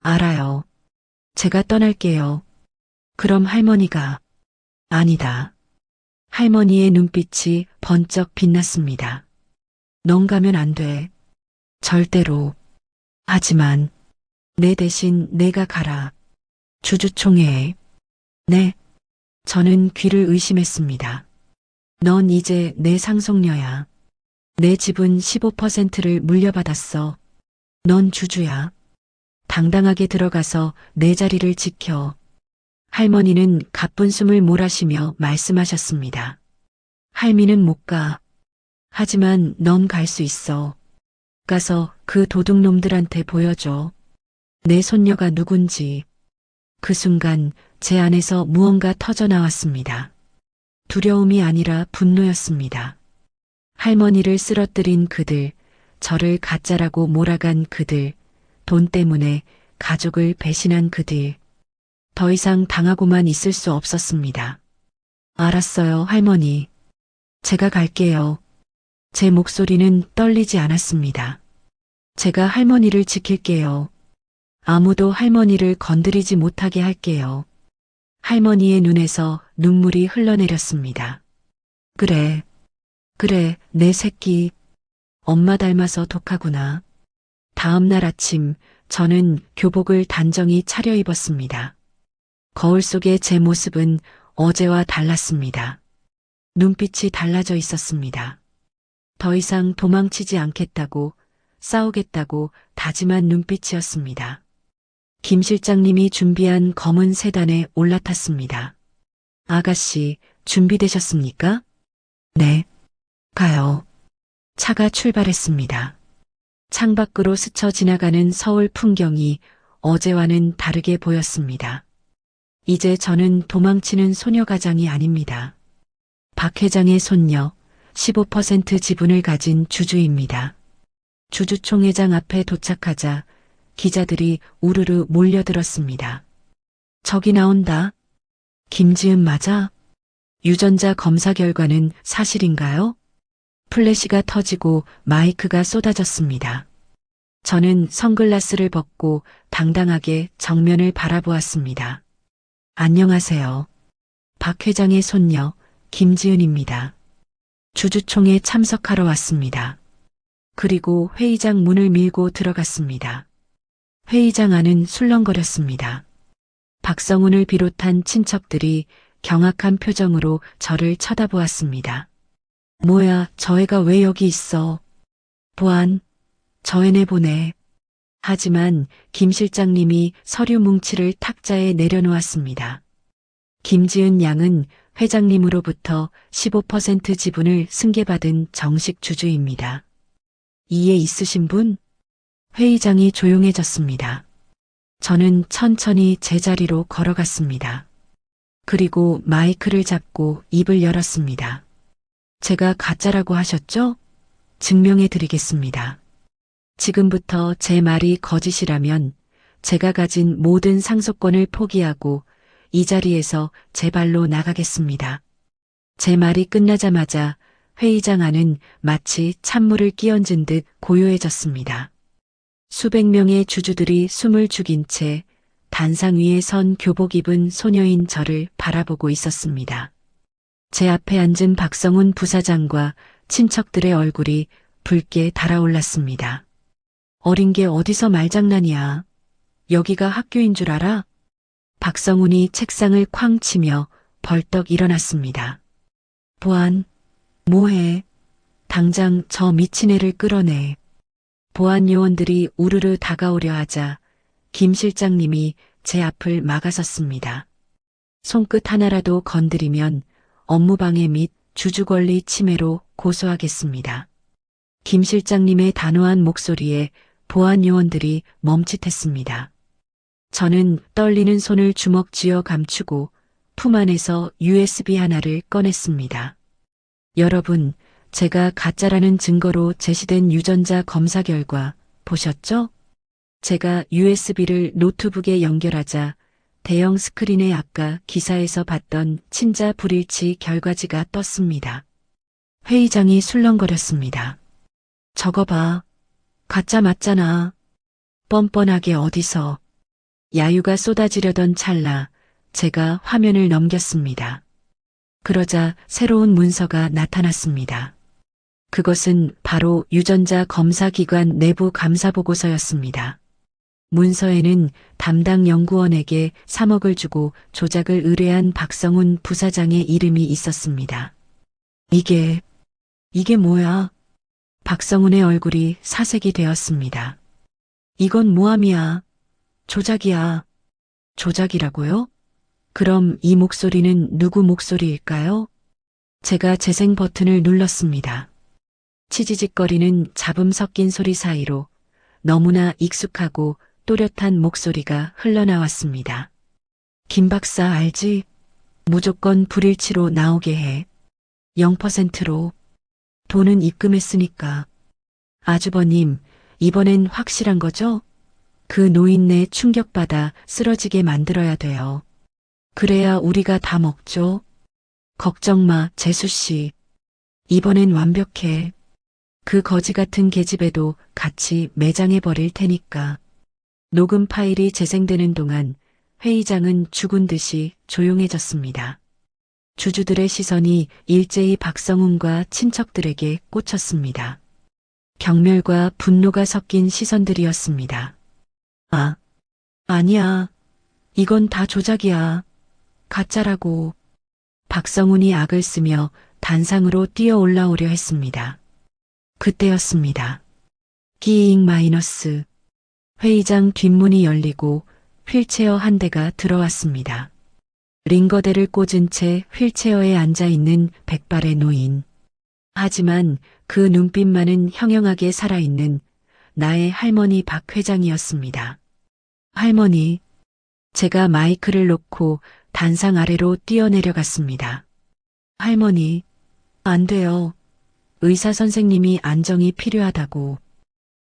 알아요. 제가 떠날게요. 그럼 할머니가. 아니다. 할머니의 눈빛이 번쩍 빛났습니다. 넌 가면 안 돼. 절대로. 하지만 내 대신 내가 가라. 주주총회에. 네. 저는 귀를 의심했습니다. 넌 이제 내 상속녀야. 내 집은 15%를 물려받았어. 넌 주주야. 당당하게 들어가서 내 자리를 지켜. 할머니는 가쁜 숨을 몰아쉬며 말씀하셨습니다. 할미는 못 가. 하지만 넌 갈 수 있어. 가서 그 도둑놈들한테 보여줘. 내 손녀가 누군지. 그 순간 제 안에서 무언가 터져 나왔습니다. 두려움이 아니라 분노였습니다. 할머니를 쓰러뜨린 그들, 저를 가짜라고 몰아간 그들, 돈 때문에 가족을 배신한 그들. 더 이상 당하고만 있을 수 없었습니다. 알았어요, 할머니. 제가 갈게요. 제 목소리는 떨리지 않았습니다. 제가 할머니를 지킬게요. 아무도 할머니를 건드리지 못하게 할게요. 할머니의 눈에서 눈물이 흘러내렸습니다. 그래, 내 새끼. 엄마 닮아서 독하구나. 다음 날 아침, 저는 교복을 단정히 차려입었습니다. 거울 속의 제 모습은 어제와 달랐습니다. 눈빛이 달라져 있었습니다. 더 이상 도망치지 않겠다고, 싸우겠다고 다짐한 눈빛이었습니다. 김 실장님이 준비한 검은 세단에 올라탔습니다. 아가씨, 준비되셨습니까? 네. 가요. 차가 출발했습니다. 창밖으로 스쳐 지나가는 서울 풍경이 어제와는 다르게 보였습니다. 이제 저는 도망치는 소녀가장이 아닙니다. 박 회장의 손녀, 15% 지분을 가진 주주입니다. 주주총회장 앞에 도착하자 기자들이 우르르 몰려들었습니다. 저기 나온다. 김지은 맞아? 유전자 검사 결과는 사실인가요? 플래시가 터지고 마이크가 쏟아졌습니다. 저는 선글라스를 벗고 당당하게 정면을 바라보았습니다. 안녕하세요. 박 회장의 손녀 김지은입니다. 주주총회 참석하러 왔습니다. 그리고 회의장 문을 밀고 들어갔습니다. 회의장 안은 술렁거렸습니다. 박성훈을 비롯한 친척들이 경악한 표정으로 저를 쳐다보았습니다. 뭐야, 저 애가 왜 여기 있어? 보안, 저 애네 보내. 하지만 김 실장님이 서류 뭉치를 탁자에 내려놓았습니다. 김지은 양은 회장님으로부터 15% 지분을 승계받은 정식 주주입니다. 이해 있으신 분? 회의장이 조용해졌습니다. 저는 천천히 제자리로 걸어갔습니다. 그리고 마이크를 잡고 입을 열었습니다. 제가 가짜라고 하셨죠? 증명해 드리겠습니다. 지금부터 제 말이 거짓이라면 제가 가진 모든 상속권을 포기하고 이 자리에서 제 발로 나가겠습니다. 제 말이 끝나자마자 회의장 안은 마치 찬물을 끼얹은 듯 고요해졌습니다. 수백 명의 주주들이 숨을 죽인 채 단상 위에 선 교복 입은 소녀인 저를 바라보고 있었습니다. 제 앞에 앉은 박성훈 부사장과 친척들의 얼굴이 붉게 달아올랐습니다. 어린 게 어디서 말장난이야. 여기가 학교인 줄 알아? 박성훈이 책상을 쾅 치며 벌떡 일어났습니다. 보안, 뭐해? 당장 저 미친 애를 끌어내. 보안 요원들이 우르르 다가오려 하자 김 실장님이 제 앞을 막아섰습니다. 손끝 하나라도 건드리면 업무방해 및 주주권리 침해로 고소하겠습니다. 김 실장님의 단호한 목소리에 보안 요원들이 멈칫했습니다. 저는 떨리는 손을 주먹 쥐어 감추고 품 안에서 USB 하나를 꺼냈습니다. 여러분, 제가 가짜라는 증거로 제시된 유전자 검사 결과 보셨죠? 제가 USB를 노트북에 연결하자 대형 스크린에 아까 기사에서 봤던 친자 불일치 결과지가 떴습니다. 회의장이 술렁거렸습니다. 저거 봐. 가짜 맞잖아. 뻔뻔하게 어디서. 야유가 쏟아지려던 찰나 제가 화면을 넘겼습니다. 그러자 새로운 문서가 나타났습니다. 그것은 바로 유전자 검사기관 내부 감사 보고서였습니다. 문서에는 담당 연구원에게 3억을 주고 조작을 의뢰한 박성훈 부사장의 이름이 있었습니다. 이게 뭐야? 박성훈의 얼굴이 사색이 되었습니다. 이건 모함이야. 조작이야. 조작이라고요? 그럼 이 목소리는 누구 목소리일까요? 제가 재생 버튼을 눌렀습니다. 치지직거리는 잡음 섞인 소리 사이로 너무나 익숙하고 또렷한 목소리가 흘러나왔습니다. 김 박사 알지? 무조건 불일치로 나오게 해. 0%로. 돈은 입금했으니까. 아주버님, 이번엔 확실한 거죠? 그 노인네 충격받아 쓰러지게 만들어야 돼요. 그래야 우리가 다 먹죠. 걱정 마, 재수씨. 이번엔 완벽해. 그 거지 같은 계집애도 같이 매장해 버릴 테니까. 녹음 파일이 재생되는 동안 회의장은 죽은 듯이 조용해졌습니다. 주주들의 시선이 일제히 박성훈과 친척들에게 꽂혔습니다. 경멸과 분노가 섞인 시선들이었습니다. 아니야. 이건 다 조작이야. 가짜라고. 박성훈이 악을 쓰며 단상으로 뛰어 올라오려 했습니다. 그때였습니다. 끼잉 마이너스. 회의장 뒷문이 열리고 휠체어 한 대가 들어왔습니다. 링거대를 꽂은 채 휠체어에 앉아 있는 백발의 노인. 하지만 그 눈빛만은 형형하게 살아있는 나의 할머니 박 회장이었습니다. 할머니, 제가 마이크를 놓고 단상 아래로 뛰어내려갔습니다. 할머니, 안 돼요. 의사 선생님이 안정이 필요하다고.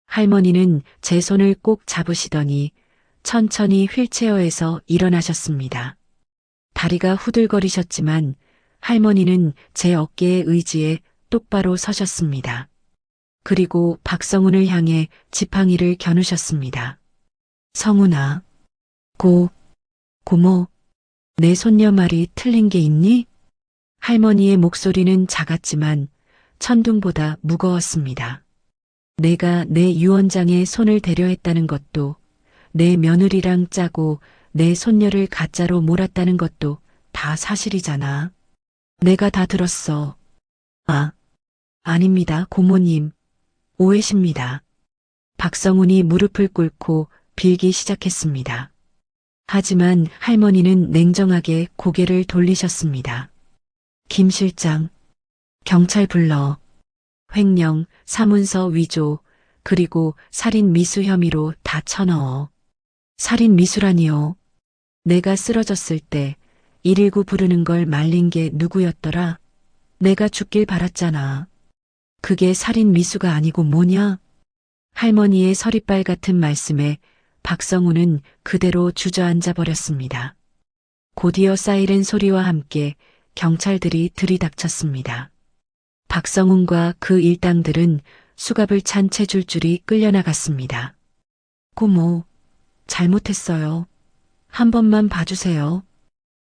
할머니는 제 손을 꼭 잡으시더니 천천히 휠체어에서 일어나셨습니다. 다리가 후들거리셨지만 할머니는 제 어깨에 의지해 똑바로 서셨습니다. 그리고 박성훈을 향해 지팡이를 겨누셨습니다. 성훈아, 고모, 내 손녀 말이 틀린 게 있니? 할머니의 목소리는 작았지만 천둥보다 무거웠습니다. 내가 내 유언장에 손을 대려 했다는 것도, 내 며느리랑 짜고 내 손녀를 가짜로 몰았다는 것도 다 사실이잖아. 내가 다 들었어. 아닙니다, 고모님. 오해십니다. 박성훈이 무릎을 꿇고 빌기 시작했습니다. 하지만 할머니는 냉정하게 고개를 돌리셨습니다. 김 실장, 경찰 불러. 횡령, 사문서 위조, 그리고 살인 미수 혐의로 다 쳐넣어. 살인 미수라니요. 내가 쓰러졌을 때 119 부르는 걸 말린 게 누구였더라? 내가 죽길 바랐잖아. 그게 살인 미수가 아니고 뭐냐? 할머니의 서리빨 같은 말씀에 박성우는 그대로 주저앉아 버렸습니다. 곧이어 사이렌 소리와 함께 경찰들이 들이닥쳤습니다. 박성훈과 그 일당들은 수갑을 찬 채 줄줄이 끌려나갔습니다. 고모, 잘못했어요. 한 번만 봐주세요.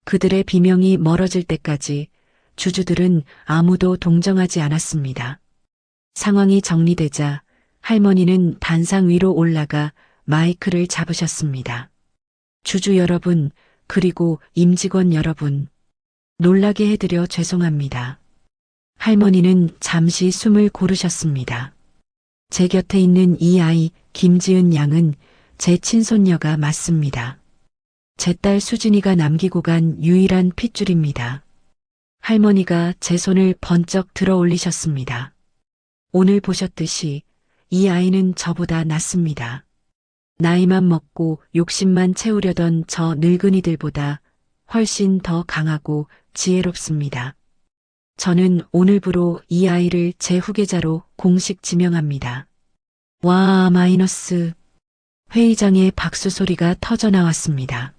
그들의 비명이 멀어질 때까지 주주들은 아무도 동정하지 않았습니다. 상황이 정리되자 할머니는 단상 위로 올라가 마이크를 잡으셨습니다. 주주 여러분, 그리고 임직원 여러분, 놀라게 해드려 죄송합니다. 할머니는 잠시 숨을 고르셨습니다. 제 곁에 있는 이 아이 김지은 양은 제 친손녀가 맞습니다. 제 딸 수진이가 남기고 간 유일한 핏줄입니다. 할머니가 제 손을 번쩍 들어 올리셨습니다. 오늘 보셨듯이 이 아이는 저보다 낫습니다. 나이만 먹고 욕심만 채우려던 저 늙은이들보다 훨씬 더 강하고 지혜롭습니다. 저는 오늘부로 이 아이를 제 후계자로 공식 지명합니다. 와 마이너스. 회의장에 박수 소리가 터져 나왔습니다.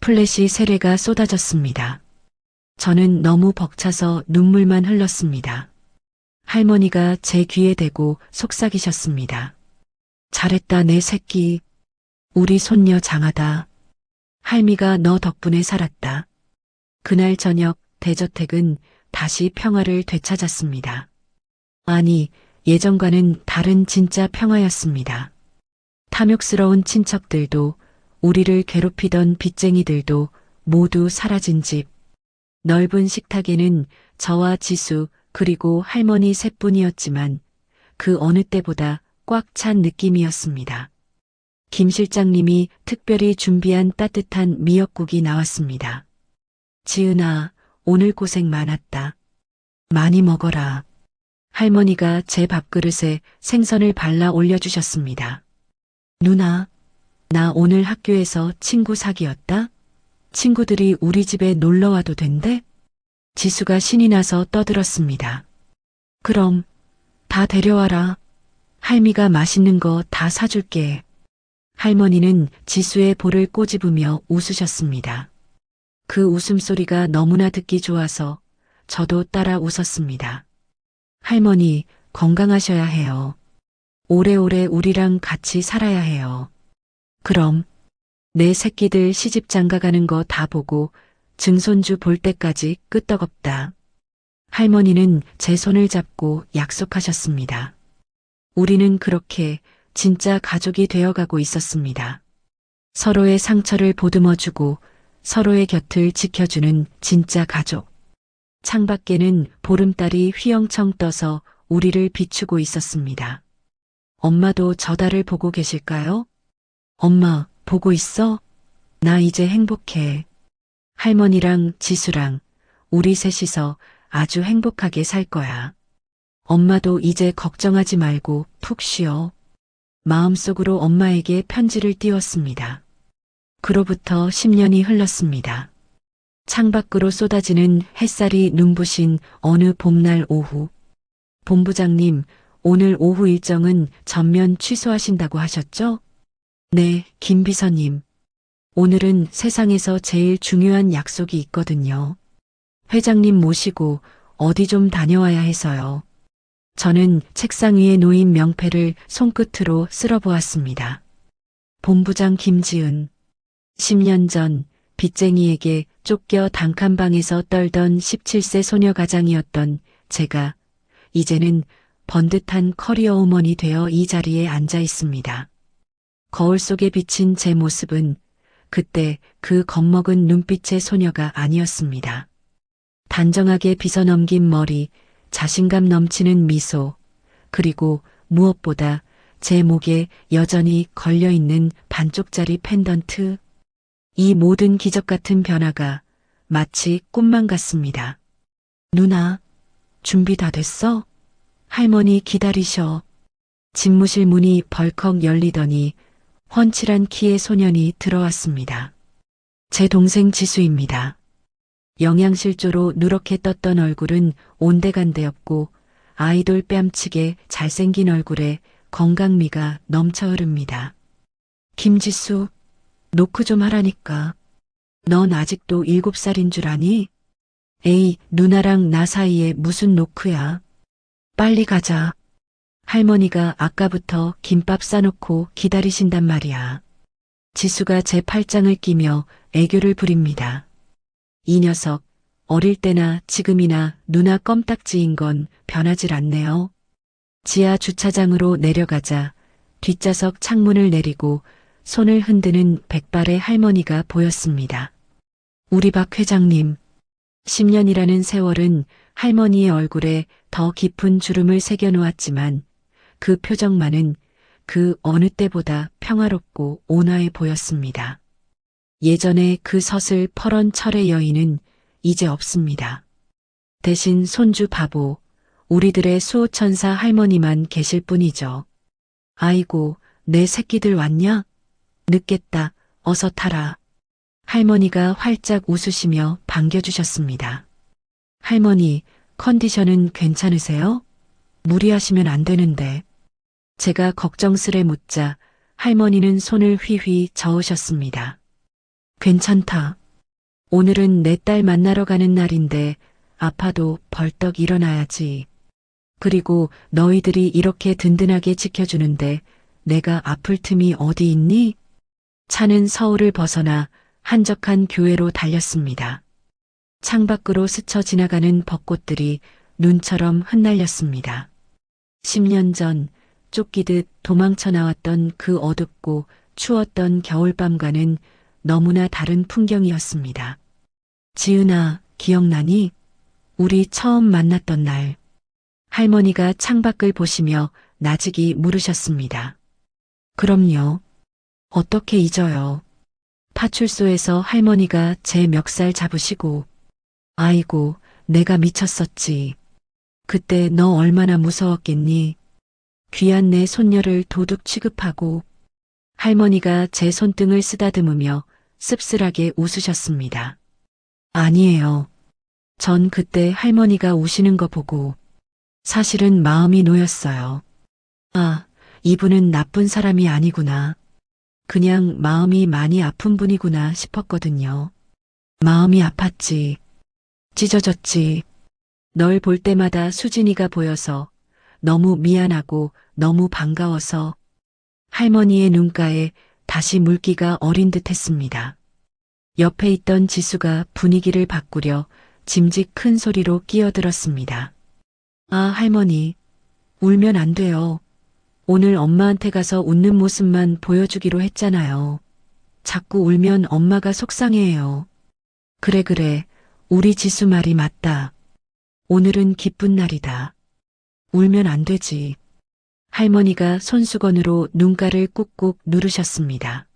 플래시 세례가 쏟아졌습니다. 저는 너무 벅차서 눈물만 흘렀습니다. 할머니가 제 귀에 대고 속삭이셨습니다. 잘했다 내 새끼. 우리 손녀 장하다. 할미가 너 덕분에 살았다. 그날 저녁 대저택은 다시 평화를 되찾았습니다. 아니, 예전과는 다른 진짜 평화였습니다. 탐욕스러운 친척들도 우리를 괴롭히던 빚쟁이들도 모두 사라진 집. 넓은 식탁에는 저와 지수 그리고 할머니 셋뿐이었지만 그 어느 때보다 꽉 찬 느낌이었습니다. 김 실장님이 특별히 준비한 따뜻한 미역국이 나왔습니다. 지은아, 오늘 고생 많았다. 많이 먹어라. 할머니가 제 밥그릇에 생선을 발라 올려주셨습니다. 누나, 나 오늘 학교에서 친구 사귀었다? 친구들이 우리 집에 놀러 와도 된대? 지수가 신이 나서 떠들었습니다. 그럼 다 데려와라. 할미가 맛있는 거 다 사줄게. 할머니는 지수의 볼을 꼬집으며 웃으셨습니다. 그 웃음소리가 너무나 듣기 좋아서 저도 따라 웃었습니다. 할머니, 건강하셔야 해요. 오래오래 우리랑 같이 살아야 해요. 그럼 내 새끼들 시집 장가가는 거 다 보고 증손주 볼 때까지 끄떡없다. 할머니는 제 손을 잡고 약속하셨습니다. 우리는 그렇게 진짜 가족이 되어가고 있었습니다. 서로의 상처를 보듬어주고 서로의 곁을 지켜주는 진짜 가족. 창밖에는 보름달이 휘영청 떠서 우리를 비추고 있었습니다. 엄마도 저 달을 보고 계실까요? 엄마, 보고 있어? 나 이제 행복해. 할머니랑 지수랑 우리 셋이서 아주 행복하게 살 거야. 엄마도 이제 걱정하지 말고 푹 쉬어. 마음속으로 엄마에게 편지를 띄웠습니다. 그로부터 10년이 흘렀습니다. 창밖으로 쏟아지는 햇살이 눈부신 어느 봄날 오후. 본부장님, 오늘 오후 일정은 전면 취소하신다고 하셨죠? 네, 김 비서님. 오늘은 세상에서 제일 중요한 약속이 있거든요. 회장님 모시고 어디 좀 다녀와야 해서요. 저는 책상 위에 놓인 명패를 손끝으로 쓸어보았습니다. 본부장 김지은. 10년 전 빚쟁이에게 쫓겨 단칸방에서 떨던 17세 소녀 가장이었던 제가 이제는 번듯한 커리어 우먼이 되어 이 자리에 앉아 있습니다. 거울 속에 비친 제 모습은 그때 그 겁먹은 눈빛의 소녀가 아니었습니다. 단정하게 빗어넘긴 머리, 자신감 넘치는 미소, 그리고 무엇보다 제 목에 여전히 걸려있는 반쪽짜리 펜던트. 이 모든 기적 같은 변화가 마치 꿈만 같습니다. 누나, 준비 다 됐어? 할머니 기다리셔. 집무실 문이 벌컥 열리더니 훤칠한 키의 소년이 들어왔습니다. 제 동생 지수입니다. 영양실조로 누렇게 떴던 얼굴은 온데간데 없고 아이돌 뺨치게 잘생긴 얼굴에 건강미가 넘쳐 흐릅니다. 김지수, 노크 좀 하라니까. 넌 아직도 7살인 줄 아니? 에이, 누나랑 나 사이에 무슨 노크야. 빨리 가자. 할머니가 아까부터 김밥 싸놓고 기다리신단 말이야. 지수가 제 팔짱을 끼며 애교를 부립니다. 이 녀석, 어릴 때나 지금이나 누나 껌딱지인 건 변하질 않네요. 지하 주차장으로 내려가자 뒷좌석 창문을 내리고 손을 흔드는 백발의 할머니가 보였습니다. 우리 박 회장님. 10년이라는 세월은 할머니의 얼굴에 더 깊은 주름을 새겨놓았지만 그 표정만은 그 어느 때보다 평화롭고 온화해 보였습니다. 예전에 그 서슬 퍼런 철의 여인은 이제 없습니다. 대신 손주 바보, 우리들의 수호천사 할머니만 계실 뿐이죠. 아이고, 내 새끼들 왔냐? 늦겠다, 어서 타라. 할머니가 활짝 웃으시며 반겨주셨습니다. 할머니, 컨디션은 괜찮으세요? 무리하시면 안 되는데. 제가 걱정스레 묻자 할머니는 손을 휘휘 저으셨습니다. 괜찮다. 오늘은 내 딸 만나러 가는 날인데 아파도 벌떡 일어나야지. 그리고 너희들이 이렇게 든든하게 지켜주는데 내가 아플 틈이 어디 있니? 차는 서울을 벗어나 한적한 교회로 달렸습니다. 창밖으로 스쳐 지나가는 벚꽃들이 눈처럼 흩날렸습니다. 10년 전 쫓기듯 도망쳐 나왔던 그 어둡고 추웠던 겨울밤과는 너무나 다른 풍경이었습니다. 지은아, 기억나니? 우리 처음 만났던 날. 할머니가 창밖을 보시며 나직이 물으셨습니다. 그럼요. 어떻게 잊어요. 파출소에서 할머니가 제 멱살 잡으시고, 아이고, 내가 미쳤었지. 그때 너 얼마나 무서웠겠니? 귀한 내 손녀를 도둑 취급하고. 할머니가 제 손등을 쓰다듬으며 씁쓸하게 웃으셨습니다. 아니에요. 전 그때 할머니가 우시는 거 보고 사실은 마음이 놓였어요. 아, 이분은 나쁜 사람이 아니구나. 그냥 마음이 많이 아픈 분이구나 싶었거든요. 마음이 아팠지. 찢어졌지. 널 볼 때마다 수진이가 보여서 너무 미안하고 너무 반가워서. 할머니의 눈가에 다시 물기가 어린 듯 했습니다. 옆에 있던 지수가 분위기를 바꾸려 짐짓 큰 소리로 끼어들었습니다. 아, 할머니. 울면 안 돼요. 오늘 엄마한테 가서 웃는 모습만 보여주기로 했잖아요. 자꾸 울면 엄마가 속상해해요. 그래. 우리 지수 말이 맞다. 오늘은 기쁜 날이다. 울면 안 되지. 할머니가 손수건으로 눈가를 꾹꾹 누르셨습니다.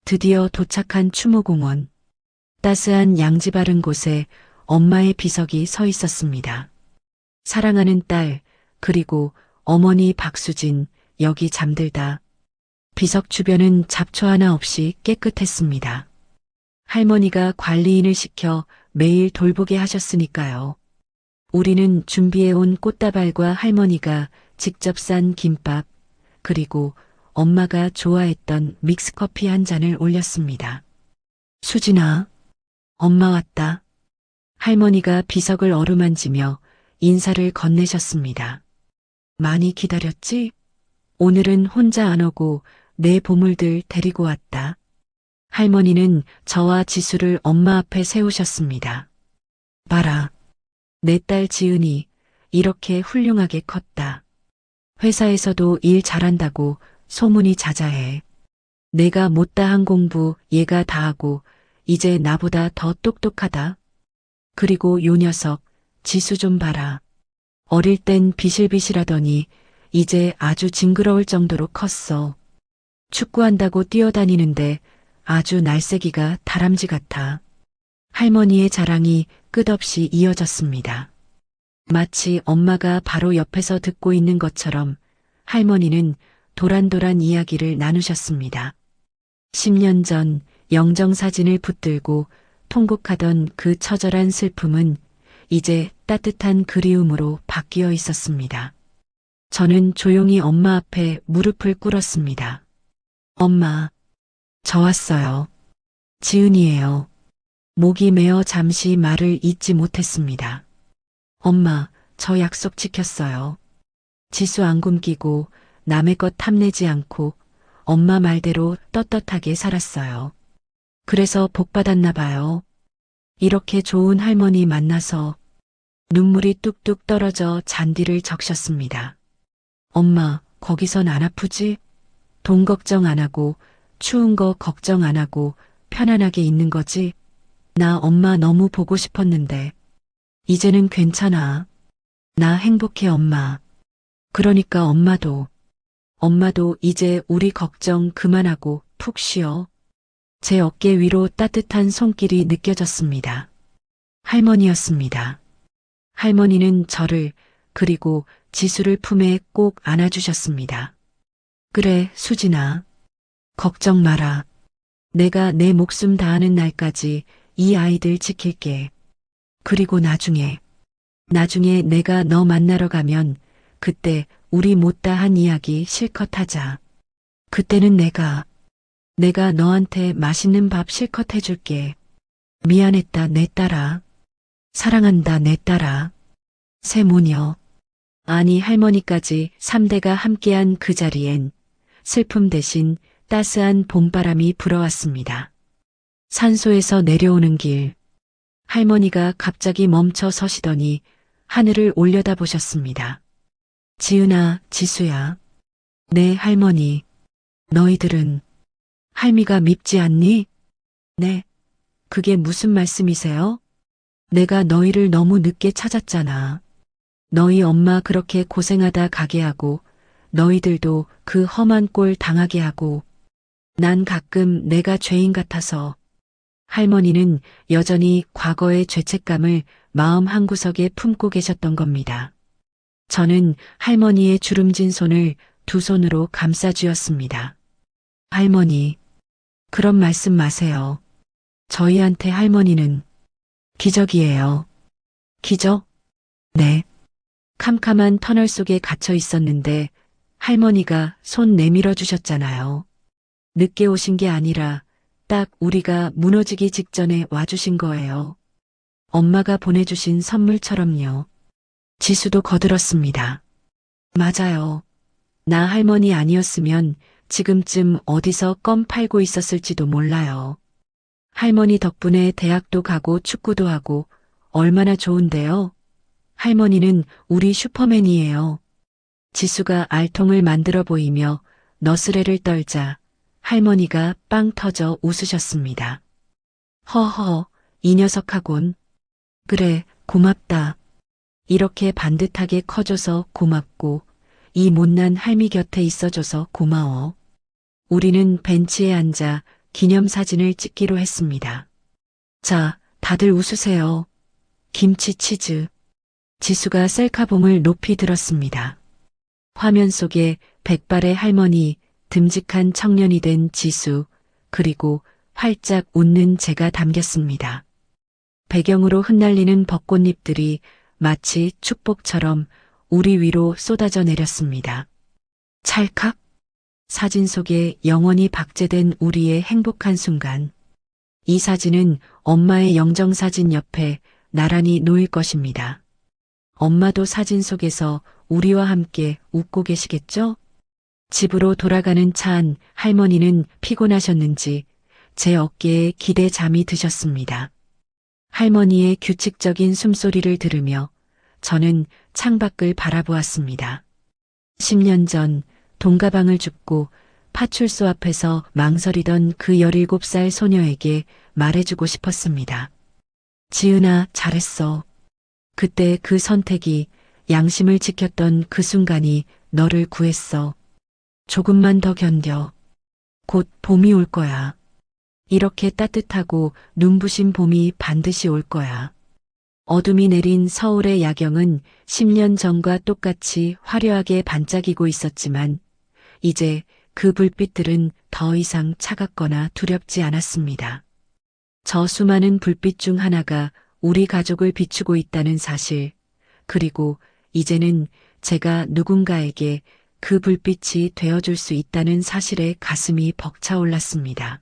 드디어 도착한 추모공원. 따스한 양지 바른 곳에 엄마의 비석이 서 있었습니다. 사랑하는 딸, 그리고 어머니 박수진, 여기 잠들다. 비석 주변은 잡초 하나 없이 깨끗했습니다. 할머니가 관리인을 시켜 매일 돌보게 하셨으니까요. 우리는 준비해온 꽃다발과 할머니가 직접 싼 김밥, 그리고 엄마가 좋아했던 믹스커피 한 잔을 올렸습니다. 수진아, 엄마 왔다. 할머니가 비석을 어루만지며 인사를 건네셨습니다. 많이 기다렸지? 오늘은 혼자 안 오고 내 보물들 데리고 왔다. 할머니는 저와 지수를 엄마 앞에 세우셨습니다. 봐라. 내 딸 지은이 이렇게 훌륭하게 컸다. 회사에서도 일 잘한다고 소문이 자자해. 내가 못다 한 공부 얘가 다 하고 이제 나보다 더 똑똑하다. 그리고 요 녀석 지수 좀 봐라. 어릴 땐 비실비실하더니 이제 아주 징그러울 정도로 컸어. 축구한다고 뛰어다니는데 아주 날쌔기가 다람쥐 같아. 할머니의 자랑이 끝없이 이어졌습니다. 마치 엄마가 바로 옆에서 듣고 있는 것처럼 할머니는 도란도란 이야기를 나누셨습니다. 10년 전 영정사진을 붙들고 통곡하던 그 처절한 슬픔은 이제 따뜻한 그리움으로 바뀌어 있었습니다. 저는 조용히 엄마 앞에 무릎을 꿇었습니다. 엄마, 저 왔어요. 지은이에요. 목이 메어 잠시 말을 잇지 못했습니다. 엄마, 저 약속 지켰어요. 지수 안 굶기고 남의 것 탐내지 않고 엄마 말대로 떳떳하게 살았어요. 그래서 복 받았나 봐요. 이렇게 좋은 할머니 만나서 눈물이 뚝뚝 떨어져 잔디를 적셨습니다. 엄마, 거기선 안 아프지? 돈 걱정 안 하고 추운 거 걱정 안 하고 편안하게 있는 거지? 나 엄마 너무 보고 싶었는데 이제는 괜찮아. 나 행복해 엄마. 그러니까 엄마도 이제 우리 걱정 그만하고 푹 쉬어. 제 어깨 위로 따뜻한 손길이 느껴졌습니다. 할머니였습니다. 할머니는 저를 그리고 지수를 품에 꼭 안아주셨습니다. 그래, 수진아. 걱정 마라. 내가 내 목숨 다하는 날까지 이 아이들 지킬게. 그리고 나중에 내가 너 만나러 가면 그때 우리 못다 한 이야기 실컷 하자. 그때는 내가 너한테 맛있는 밥 실컷 해줄게. 미안했다 내 딸아. 사랑한다 내 딸아. 새 모녀. 아니 할머니까지 3대가 함께한 그 자리엔 슬픔 대신 따스한 봄바람이 불어왔습니다. 산소에서 내려오는 길. 할머니가 갑자기 멈춰 서시더니 하늘을 올려다보셨습니다. 지은아, 지수야. 네, 할머니. 너희들은 할미가 밉지 않니? 네. 그게 무슨 말씀이세요? 내가 너희를 너무 늦게 찾았잖아. 너희 엄마 그렇게 고생하다 가게 하고 너희들도 그 험한 꼴 당하게 하고 난 가끔 내가 죄인 같아서. 할머니는 여전히 과거의 죄책감을 마음 한구석에 품고 계셨던 겁니다. 저는 할머니의 주름진 손을 두 손으로 감싸쥐었습니다. 할머니, 그런 말씀 마세요. 저희한테 할머니는 기적이에요. 기적? 네. 캄캄한 터널 속에 갇혀 있었는데 할머니가 손 내밀어 주셨잖아요. 늦게 오신 게 아니라 딱 우리가 무너지기 직전에 와주신 거예요. 엄마가 보내주신 선물처럼요. 지수도 거들었습니다. 맞아요. 나 할머니 아니었으면 지금쯤 어디서 껌 팔고 있었을지도 몰라요. 할머니 덕분에 대학도 가고 축구도 하고 얼마나 좋은데요. 할머니는 우리 슈퍼맨이에요. 지수가 알통을 만들어 보이며 너스레를 떨자 할머니가 빵 터져 웃으셨습니다. 허허, 이 녀석하곤. 그래, 고맙다. 이렇게 반듯하게 커줘서 고맙고 이 못난 할미 곁에 있어줘서 고마워. 우리는 벤치에 앉아 기념사진을 찍기로 했습니다. 자, 다들 웃으세요. 김치 치즈. 지수가 셀카봉을 높이 들었습니다. 화면 속에 백발의 할머니, 듬직한 청년이 된 지수, 그리고 활짝 웃는 제가 담겼습니다. 배경으로 흩날리는 벚꽃잎들이 마치 축복처럼 우리 위로 쏟아져 내렸습니다. 찰칵. 사진 속에 영원히 박제된 우리의 행복한 순간. 이 사진은 엄마의 영정사진 옆에 나란히 놓일 것입니다. 엄마도 사진 속에서 우리와 함께 웃고 계시겠죠? 집으로 돌아가는 차 안 할머니는 피곤하셨는지 제 어깨에 기대 잠이 드셨습니다. 할머니의 규칙적인 숨소리를 들으며 저는 창밖을 바라보았습니다. 10년 전 동가방을 줍고 파출소 앞에서 망설이던 그 17살 소녀에게 말해주고 싶었습니다. 지은아, 잘했어. 그때 그 선택이 양심을 지켰던 그 순간이 너를 구했어. 조금만 더 견뎌. 곧 봄이 올 거야. 이렇게 따뜻하고 눈부신 봄이 반드시 올 거야. 어둠이 내린 서울의 야경은 10년 전과 똑같이 화려하게 반짝이고 있었지만 이제 그 불빛들은 더 이상 차갑거나 두렵지 않았습니다. 저 수많은 불빛 중 하나가 우리 가족을 비추고 있다는 사실, 그리고 이제는 제가 누군가에게 그 불빛이 되어줄 수 있다는 사실에 가슴이 벅차올랐습니다.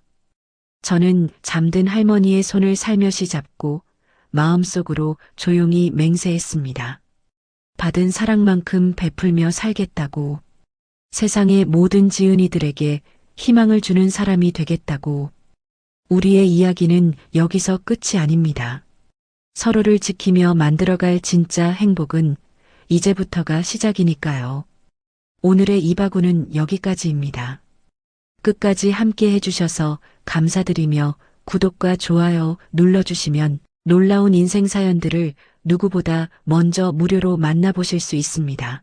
저는 잠든 할머니의 손을 살며시 잡고 마음속으로 조용히 맹세했습니다. 받은 사랑만큼 베풀며 살겠다고. 세상의 모든 지은이들에게 희망을 주는 사람이 되겠다고. 우리의 이야기는 여기서 끝이 아닙니다. 서로를 지키며 만들어갈 진짜 행복은 이제부터가 시작이니까요. 오늘의 이바구는 여기까지입니다. 끝까지 함께 해주셔서 감사드리며 구독과 좋아요 눌러주시면 놀라운 인생 사연들을 누구보다 먼저 무료로 만나보실 수 있습니다.